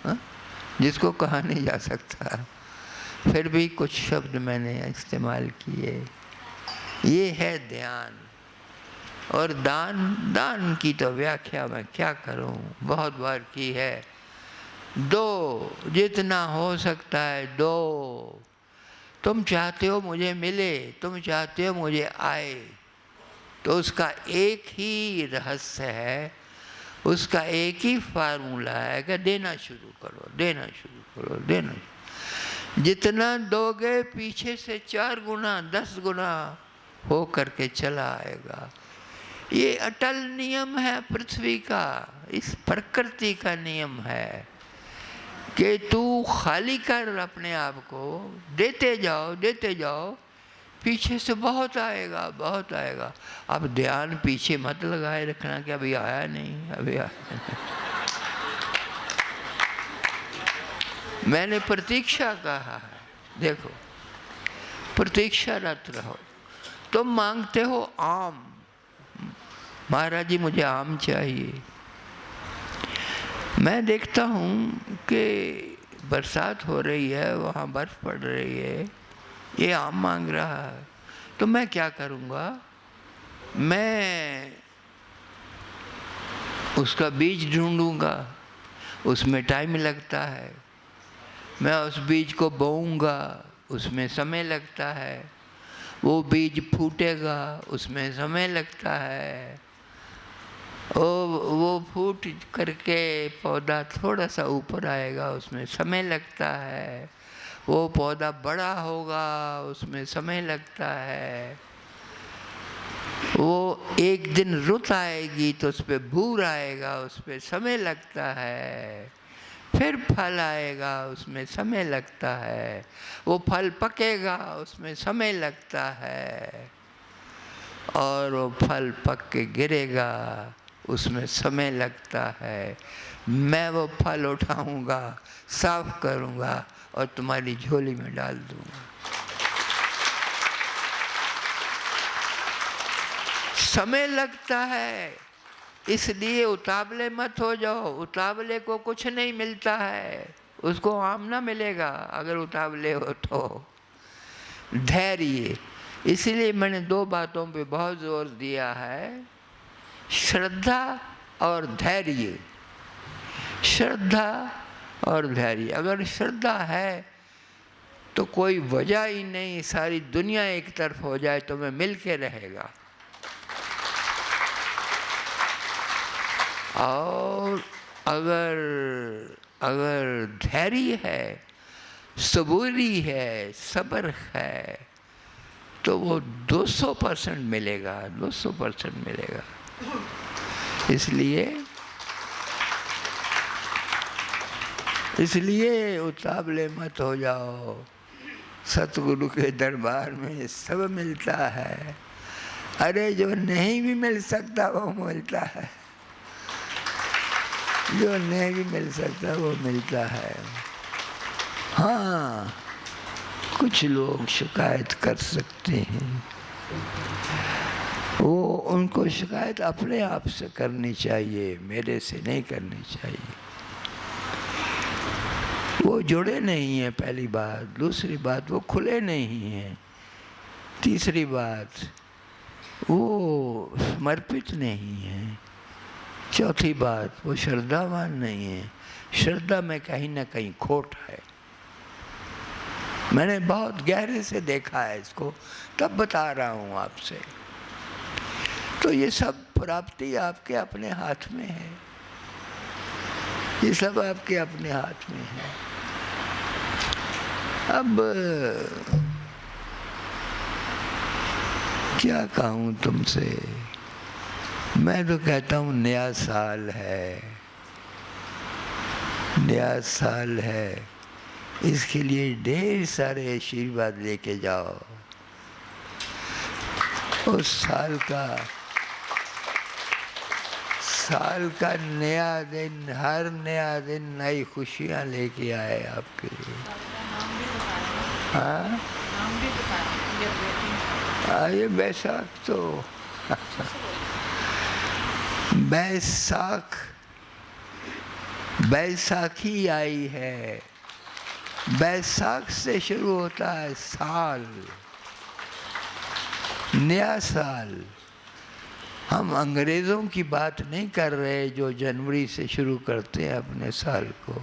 D: हा? जिसको कहा नहीं जा सकता, फिर भी कुछ शब्द मैंने इस्तेमाल किए। ये है ध्यान। और दान की तो व्याख्या मैं क्या करूं, बहुत बार की है। दो, जितना हो सकता है दो। तुम चाहते हो मुझे मिले, तुम चाहते हो मुझे आए, तो उसका एक ही रहस्य है, उसका एक ही फार्मूला है कि देना शुरू करो। जितना दोगे पीछे से 4 गुना 10 गुना हो करके चला आएगा। ये अटल नियम है पृथ्वी का, इस प्रकृति का नियम है कि तू खाली कर अपने आप को, देते जाओ, पीछे से बहुत आएगा। अब ध्यान पीछे मत लगाए रखना कि अभी आया नहीं। मैंने प्रतीक्षा कहा है, देखो प्रतीक्षारत रहो। तुम मांगते हो आम, महाराज जी मुझे आम चाहिए। मैं देखता हूँ कि बरसात हो रही है, वहाँ बर्फ पड़ रही है, ये आम मांग रहा है, तो मैं क्या करूँगा? मैं उसका बीज ढूंढूंगा, उसमें टाइम लगता है। मैं उस बीज को बोऊंगा, उसमें समय लगता है। वो बीज फूटेगा, उसमें समय लगता है। वो फूट करके पौधा थोड़ा सा ऊपर आएगा, उसमें समय लगता है। वो पौधा बड़ा होगा, उसमें समय लगता है। वो एक दिन रुत आएगी तो उस पर भूर आएगा, उस पर समय लगता है। फिर फल आएगा, उसमें समय लगता है। वो फल पकेगा, उसमें समय लगता है। और वो फल पक के गिरेगा, उसमें समय लगता है। मैं वो फल उठाऊंगा, साफ करूंगा और तुम्हारी झोली में डाल दूंगा। समय लगता है, इसलिए उतावले मत हो जाओ। उतावले को कुछ नहीं मिलता है, उसको आम ना मिलेगा अगर उतावले हो तो। धैर्य, इसलिए मैंने 2 बातों पे बहुत जोर दिया है, श्रद्धा और धैर्य। श्रद्धा और धैर्य। अगर श्रद्धा है तो कोई वजह ही नहीं, सारी दुनिया एक तरफ हो जाए तो मैं मिल के रहेगा। और अगर धैर्य है, सबूरी है, सब्र है, तो वो 200% मिलेगा, 200% मिलेगा। इसलिए उतावले मत हो जाओ। सतगुरु के दरबार में सब मिलता है। अरे जो नहीं भी मिल सकता वो मिलता है, जो नहीं भी मिल सकता वो मिलता है। हाँ, कुछ लोग शिकायत कर सकते हैं, वो उनको शिकायत अपने आप से करनी चाहिए, मेरे से नहीं करनी चाहिए। वो जुड़े नहीं हैं, पहली बात। दूसरी बात, वो खुले नहीं हैं। तीसरी बात, वो समर्पित नहीं है। चौथी बात, वो श्रद्धावान नहीं है। श्रद्धा में कहीं ना कहीं खोट है। मैंने बहुत गहरे से देखा है इसको, तब बता रहा हूँ आपसे। तो ये सब प्राप्ति आपके अपने हाथ में है, ये सब आपके अपने हाथ में है। अब क्या कहूँ तुमसे, मैं तो कहता हूँ नया साल है, नया साल है, इसके लिए ढेर सारे आशीर्वाद लेके जाओ। उस साल का नया दिन, हर नया दिन नई खुशियाँ लेके आए आपके लिए। हाँ, ये बैसाख तो बैसाखी आई है। बैसाख से शुरू होता है साल, नया साल। हम अंग्रेज़ों की बात नहीं कर रहे जो जनवरी से शुरू करते हैं अपने साल को।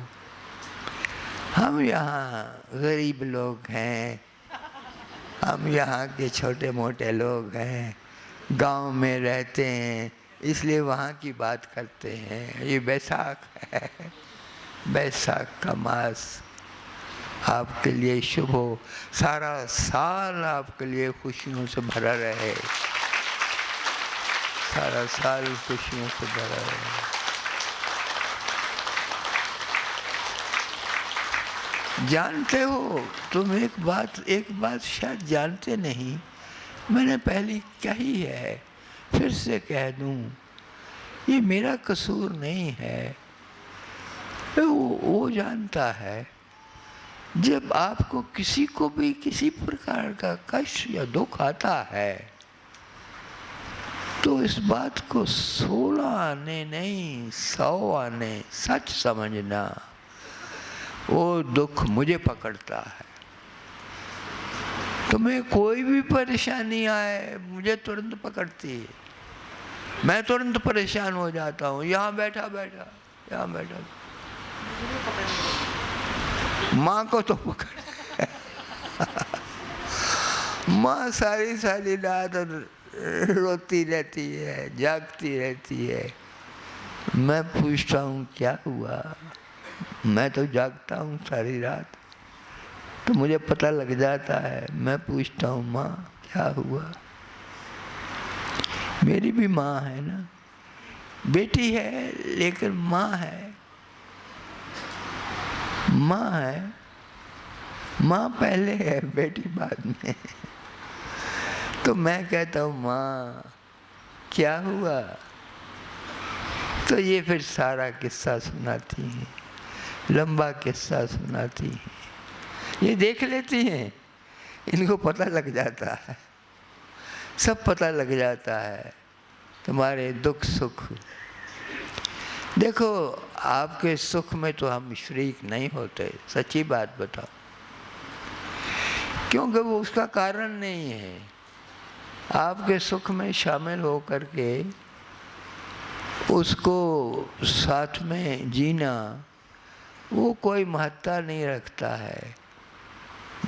D: हम यहाँ गरीब लोग हैं, हम यहाँ के छोटे मोटे लोग हैं, गांव में रहते हैं, इसलिए वहाँ की बात करते हैं। ये बैसाख है, बैसाख का मास आपके लिए शुभ हो, सारा साल आपके लिए खुशियों से भरा रहे, सारा साल खुशियों से भरा रहे। जानते हो तुम, एक बात शायद जानते नहीं, मैंने पहले कही है, फिर से कह दूं, ये मेरा कसूर नहीं है। वो जानता है, जब आपको किसी को भी किसी प्रकार का कष्ट या दुख आता है, तो इस बात को 16 आने नहीं 100 आने सच समझना। वो दुख मुझे पकड़ता है। तुम्हें कोई भी परेशानी आए, मुझे तुरंत पकड़ती है, मैं तुरंत परेशान हो जाता हूँ। यहाँ बैठा माँ को तो पकड़ माँ सारी रात रोती रहती है, जागती रहती है। मैं पूछता हूँ क्या हुआ, मैं तो जागता हूँ सारी रात, तो मुझे पता लग जाता है। मैं पूछता हूँ माँ क्या हुआ, मेरी भी माँ है ना, बेटी है लेकिन माँ है, माँ है, माँ पहले है बेटी बाद में। तो मैं कहता हूँ माँ क्या हुआ, तो ये फिर सारा किस्सा सुनाती हैं, लंबा किस्सा सुनाती हैं। ये देख लेती हैं, इनको पता लग जाता है, सब पता लग जाता है तुम्हारे दुख सुख। देखो आपके सुख में तो हम शरीक नहीं होते, सच्ची बात बताओ, क्योंकि वो उसका कारण नहीं है। आपके सुख में शामिल होकर के उसको साथ में जीना वो कोई महत्ता नहीं रखता है।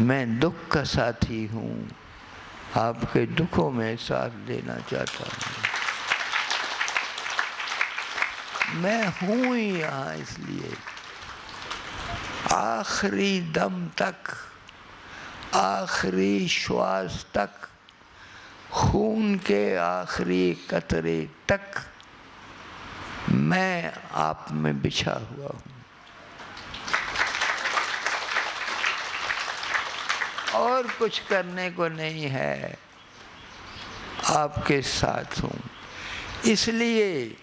D: मैं दुख का साथी हूँ, आपके दुखों में साथ देना चाहता हूँ। मैं हूँ ही यहाँ इसलिए आखिरी दम तक, आखिरी श्वास तक, खून के आखिरी कतरे तक मैं आप में बिछा हुआ हूँ और कुछ करने को नहीं है, आपके साथ हूँ। इसलिए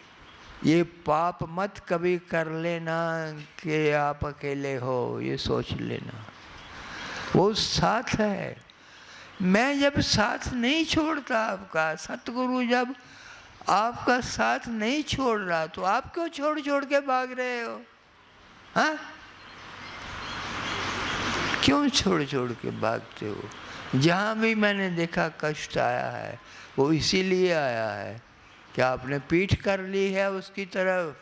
D: ये पाप मत कभी कर लेना कि आप अकेले हो, ये सोच लेना। वो साथ है। मैं जब साथ नहीं छोड़ता आपका, सतगुरु जब आपका साथ नहीं छोड़ रहा, तो आप क्यों छोड़ छोड़ के भाग रहे हो? हाँ, क्यों छोड़ छोड़ के भागते हो? जहाँ भी मैंने देखा कष्ट आया है, वो इसीलिए आया है कि आपने पीठ कर ली है उसकी तरफ।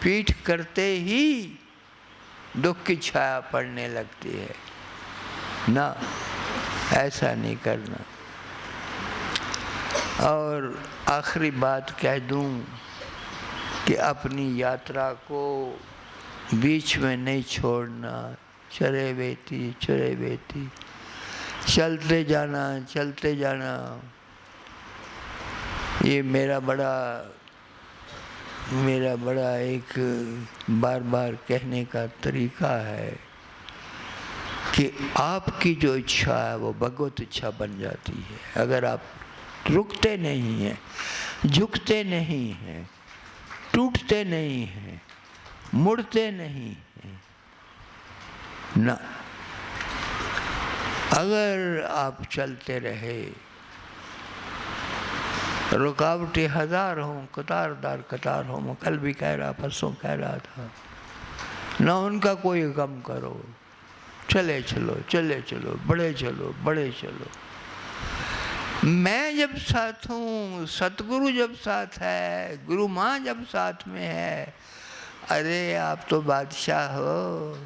D: पीठ करते ही दुख की छाया पड़ने लगती है ना, ऐसा नहीं करना। और आखिरी बात कह दूं कि अपनी यात्रा को बीच में नहीं छोड़ना। चरे बेटी चलते जाना, चलते जाना। ये मेरा बड़ा एक बार बार कहने का तरीका है कि आपकी जो इच्छा है वो भगवत इच्छा बन जाती है अगर आप रुकते नहीं हैं, झुकते नहीं हैं, टूटते नहीं हैं, मुड़ते नहीं हैं ना। अगर आप चलते रहे, रुकावटें हजार हों, कतारदार कतार हो, मैं कल भी कह रहा, परसों कह रहा था ना, उनका कोई गम करो। चले चलो, चले चलो, बड़े चलो, बड़े चलो। मैं जब साथ हूँ, सतगुरु जब साथ है, गुरु माँ जब साथ में है, अरे आप तो बादशाह हो।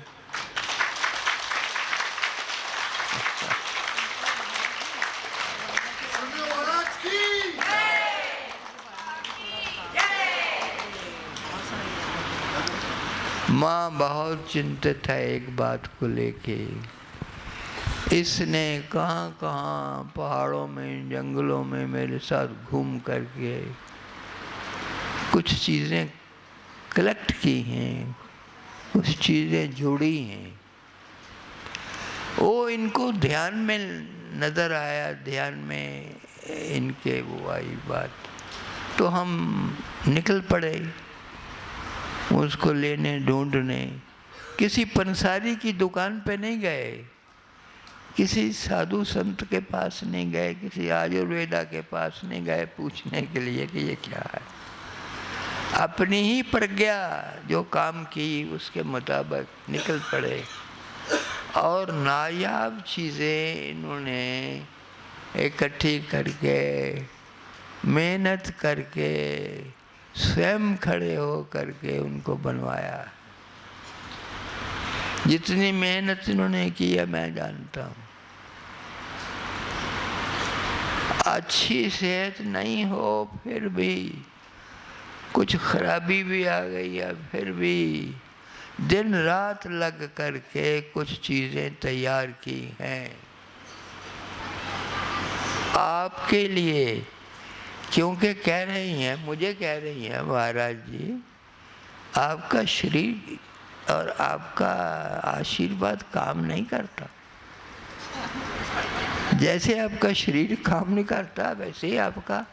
D: माँ बहुत चिंतित है एक बात को लेके। इसने कहाँ कहाँ पहाड़ों में, जंगलों में मेरे साथ घूम करके कुछ चीज़ें कलेक्ट की हैं, कुछ चीज़ें जोड़ी हैं। वो इनको ध्यान में नज़र आया, ध्यान में इनके वो आई बात, तो हम निकल पड़े उसको लेने, ढूंढने। किसी पंसारी की दुकान पे नहीं गए, किसी साधु संत के पास नहीं गए, किसी आयुर्वेदा के पास नहीं गए पूछने के लिए कि ये क्या है। अपनी ही प्रज्ञा जो काम की उसके मुताबिक निकल पड़े और नायाब चीज़ें इन्होंने इकट्ठी करके, मेहनत करके, स्वयं खड़े हो करके उनको बनवाया। जितनी मेहनत इन्होंने की है मैं जानता हूँ। अच्छी सेहत नहीं हो फिर भी, कुछ खराबी भी आ गई है फिर भी दिन रात लग करके कुछ चीज़ें तैयार की हैं आपके लिए। क्योंकि कह रही हैं, मुझे कह रही हैं महाराज जी, आपका शरीर और आपका आशीर्वाद काम नहीं करता। जैसे आपका शरीर काम नहीं करता वैसे ही आपका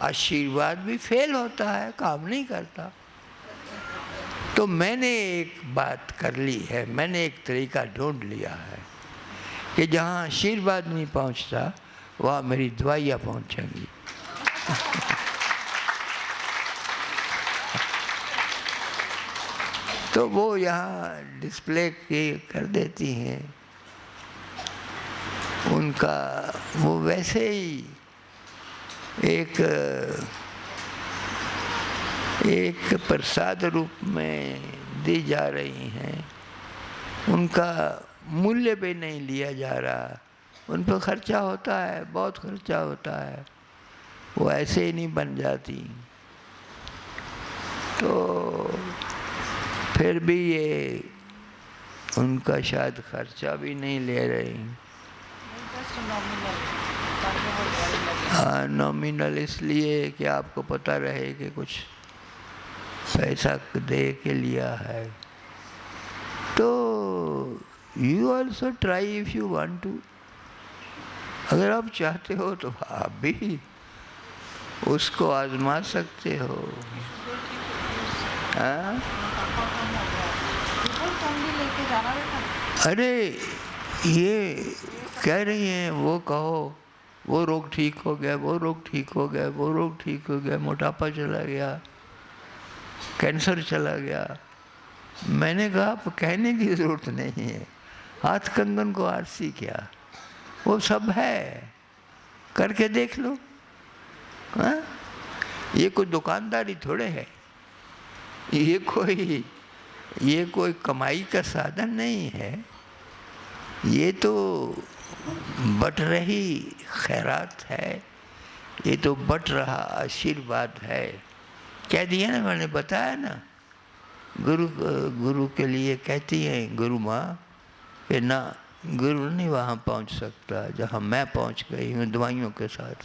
D: आशीर्वाद भी फेल होता है, काम नहीं करता। तो मैंने एक बात कर ली है, मैंने एक तरीका ढूंढ लिया है कि जहाँ आशीर्वाद नहीं पहुँचता वहाँ मेरी दवाइयाँ पहुँचेंगी। तो वो यहाँ डिस्प्ले कर देती हैं। उनका वो वैसे ही एक प्रसाद रूप में दी जा रही हैं। उनका मूल्य भी नहीं लिया जा रहा। उन पर खर्चा होता है, बहुत खर्चा होता है, वो ऐसे ही नहीं बन जाती। तो फिर भी ये उनका शायद खर्चा भी नहीं ले रही। हाँ, नॉमिनल इसलिए कि आपको पता रहे कि कुछ पैसा दे के लिया है। तो you also try if you want to. अगर आप चाहते हो तो आप भी उसको आजमा सकते हो। हाँ? अरे ये कह रही हैं वो कहो, वो रोग ठीक हो गया, वो रोग ठीक हो गया, वो रोग ठीक हो गया, मोटापा चला गया, कैंसर चला गया। मैंने कहा आप कहने की ज़रूरत नहीं है, हाथ कंगन को आरसी क्या, वो सब है, करके देख लो। हाँ? ये कोई दुकानदारी थोड़े है, ये कोई कमाई का साधन नहीं है, ये तो बट रही खैरात है, ये तो बट रहा आशीर्वाद है। कह दिया ना, मैंने बताया ना, गुरु के लिए कहती हैं गुरु माँ कि ना, गुरु नहीं वहाँ पहुँच सकता जहाँ मैं पहुँच गई हूँ दवाइयों के साथ।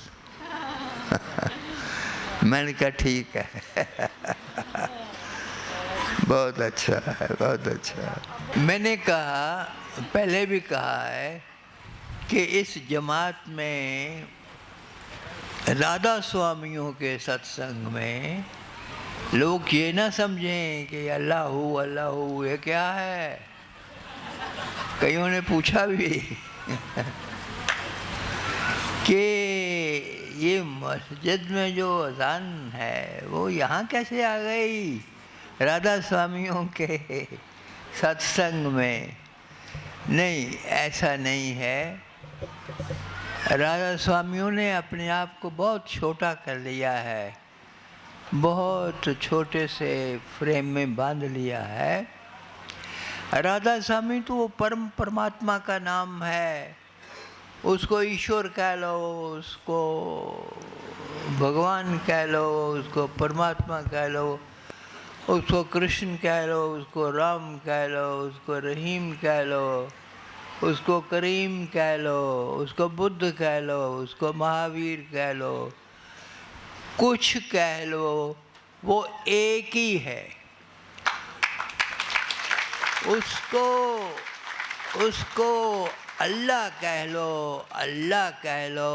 D: मैंने कहा ठीक है। बहुत अच्छा है, बहुत अच्छा। मैंने कहा, पहले भी कहा है कि इस जमात में राधा स्वामियों के सत्संग में लोग ये ना समझें कि अल्लाह ये क्या है। कईयों ने पूछा भी कि ये मस्जिद में जो अजान है वो यहाँ कैसे आ गई राधा स्वामियों के सत्संग में। नहीं, ऐसा नहीं है। राधा स्वामियों ने अपने आप को बहुत छोटा कर लिया है, बहुत छोटे से फ्रेम में बांध लिया है। राधा स्वामी तो वो परमात्मा का नाम है, उसको ईश्वर कह लो, उसको भगवान कह लो, उसको परमात्मा कह लो, उसको कृष्ण कह लो, उसको राम कह लो, उसको रहीम कह लो, उसको करीम कह लो, उसको बुद्ध कह लो, उसको महावीर कह लो, कुछ कह लो, वो एक ही है। उसको अल्लाह कह लो, अल्लाह कह लो,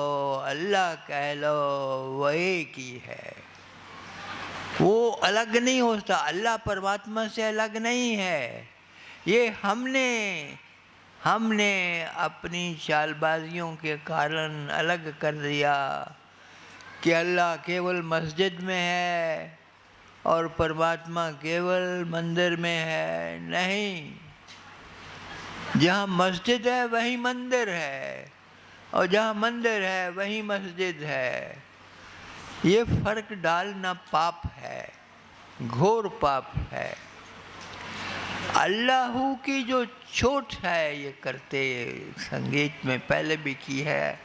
D: अल्लाह कह लो, वो एक ही है। वो अलग नहीं होता, अल्लाह परमात्मा से अलग नहीं है। ये हमने अपनी चालबाजियों के कारण अलग कर दिया कि अल्लाह केवल मस्जिद में है और परमात्मा केवल मंदिर में है। नहीं, जहाँ मस्जिद है वहीं मंदिर है, और जहाँ मंदिर है वहीं मस्जिद है। ये फर्क डालना पाप है, घोर पाप है। अल्लाहू की जो चोट है ये करते संगीत में पहले भी की है,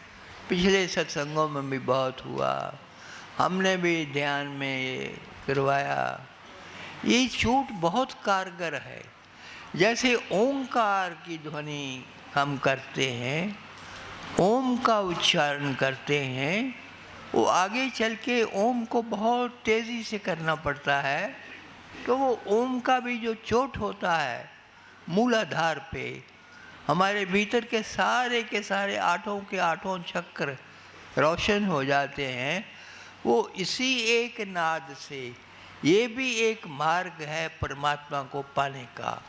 D: पिछले सत्संगों में भी बहुत हुआ, हमने भी ध्यान में ये करवाया। ये चोट बहुत कारगर है। जैसे ओंकार की ध्वनि हम करते हैं, ओम का उच्चारण करते हैं, वो आगे चल के ओम को बहुत तेज़ी से करना पड़ता है, तो वो ओम का भी जो चोट होता है मूलाधार पे, हमारे भीतर के सारे आठों के आठों चक्र रोशन हो जाते हैं। वो इसी एक नाद से, ये भी एक मार्ग है परमात्मा को पाने का।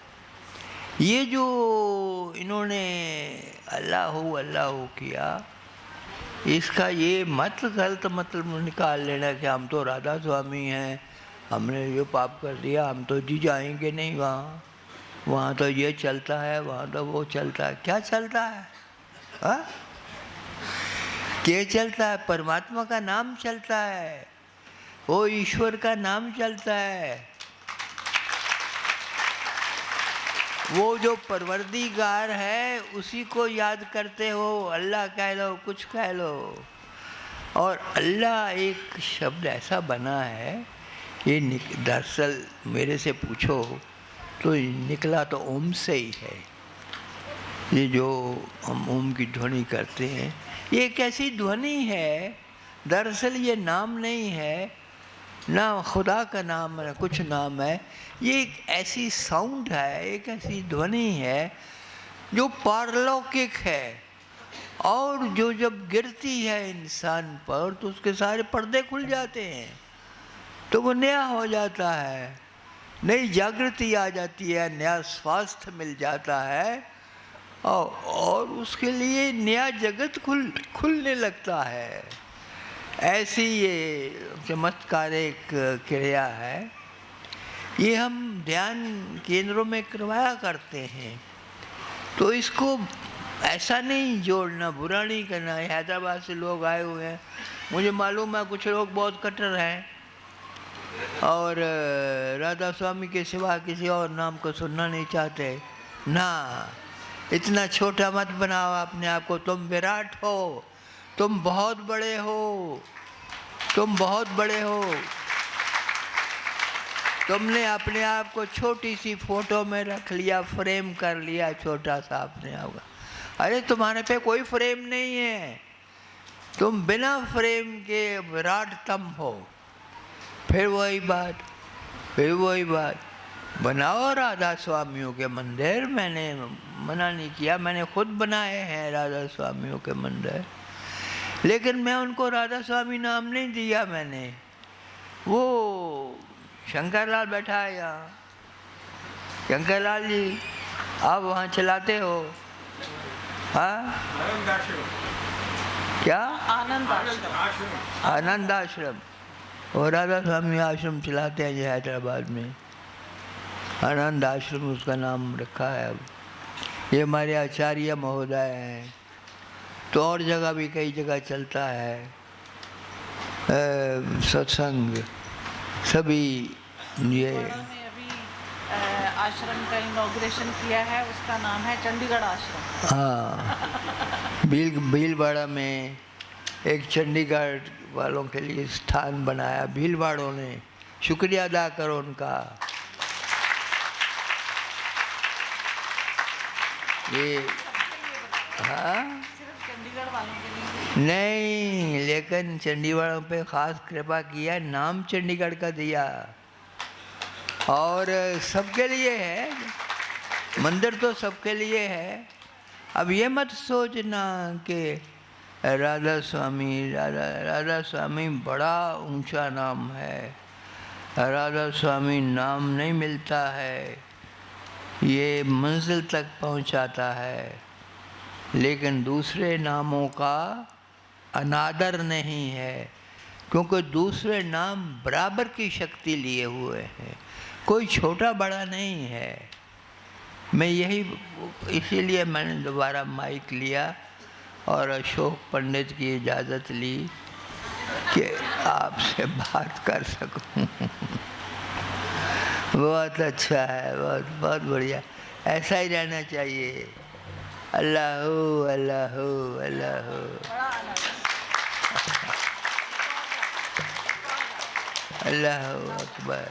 D: ये जो इन्होंने अल्लाह किया, इसका ये गलत मतलब निकाल लेना कि हम तो राधा स्वामी हैं, हमने ये पाप कर दिया, हम तो जी जाएंगे नहीं वहाँ तो ये चलता है, वहाँ तो वो चलता है। क्या चलता है? हाँ, क्या चलता है? परमात्मा का नाम चलता है, वो ईश्वर का नाम चलता है। वो जो परवरदिगार है उसी को याद करते हो, अल्लाह कह लो, कुछ कह लो। और अल्लाह एक शब्द ऐसा बना है, ये दरअसल मेरे से पूछो तो निकला तो ओम से ही है। ये जो हम ओम की ध्वनि करते हैं, ये एक ऐसी ध्वनि है, दरअसल ये नाम नहीं है, ना खुदा का नाम है, कुछ नाम है। ये एक ऐसी साउंड है, एक ऐसी ध्वनि है जो पारलौकिक है, और जो जब गिरती है इंसान पर तो उसके सारे पर्दे खुल जाते हैं, तो वो नया हो जाता है। नई जागृति आ जाती है, नया स्वास्थ्य मिल जाता है और उसके लिए नया जगत खुलने लगता है। ऐसी ये चमत्कारिक क्रिया है। ये हम ध्यान केंद्रों में करवाया करते हैं। तो इसको ऐसा नहीं जोड़ना, बुरा नहीं करना। हैदराबाद से लोग आए हुए हैं, मुझे मालूम है कुछ लोग बहुत कट्टर हैं और राधा स्वामी के सिवा किसी और नाम को सुनना नहीं चाहते। ना, इतना छोटा मत बनाओ अपने आप को। तुम विराट हो, तुम बहुत बड़े हो, तुम बहुत बड़े हो। तुमने अपने आप को छोटी सी फोटो में रख लिया, फ्रेम कर लिया छोटा सा अपने आप का। अरे तुम्हारे पे कोई फ्रेम नहीं है, तुम बिना फ्रेम के विराटतम हो। फिर वही बात, बनाओ राधा स्वामियों के मंदिर। मैंने मना नहीं किया, मैंने खुद बनाए हैं राधा स्वामियों के मंदिर, लेकिन मैं उनको राधा स्वामी नाम नहीं दिया मैंने। वो शंकरलाल बैठा है यहाँ, शंकरलाल जी आप वहाँ चलाते हो? हाँ, क्या? आनंद आश्रम। और राधा स्वामी आश्रम चलाते हैं जो हैदराबाद में, आनंद आश्रम उसका नाम रखा है अब। ये हमारे आचार्य महोदय हैं। तो और जगह भी कई जगह चलता है सत्संग सभी। ये
C: अभी आश्रम का इनॉग्रेशन किया है, उसका नाम है चंडीगढ़ आश्रम।
D: हाँ, भीलवाड़ा में एक चंडीगढ़ वालों के लिए स्थान बनाया भीलवाड़ों ने। शुक्रिया अदा करो उनका। ये हाँ,
C: सिर्फ चंडीगढ़ वालों के लिए
D: नहीं, लेकिन चंडीगढ़ पे खास कृपा किया, नाम चंडीगढ़ का दिया और सबके लिए है, मंदिर तो सबके लिए है। अब ये मत सोचना कि राधा स्वामी बड़ा ऊंचा नाम है। राधा स्वामी नाम नहीं मिलता है, ये मंजिल तक पहुंचाता है, लेकिन दूसरे नामों का अनादर नहीं है, क्योंकि दूसरे नाम बराबर की शक्ति लिए हुए हैं, कोई छोटा बड़ा नहीं है। मैं यही, इसीलिए मैंने दोबारा माइक लिया और अशोक पंडित की इजाज़त ली कि आपसे बात कर सकूं। बहुत अच्छा है, बहुत बहुत बढ़िया, ऐसा ही रहना चाहिए। अल्लाह हू अल्लाह हू अल्लाह हू। अल्लाह अकबर।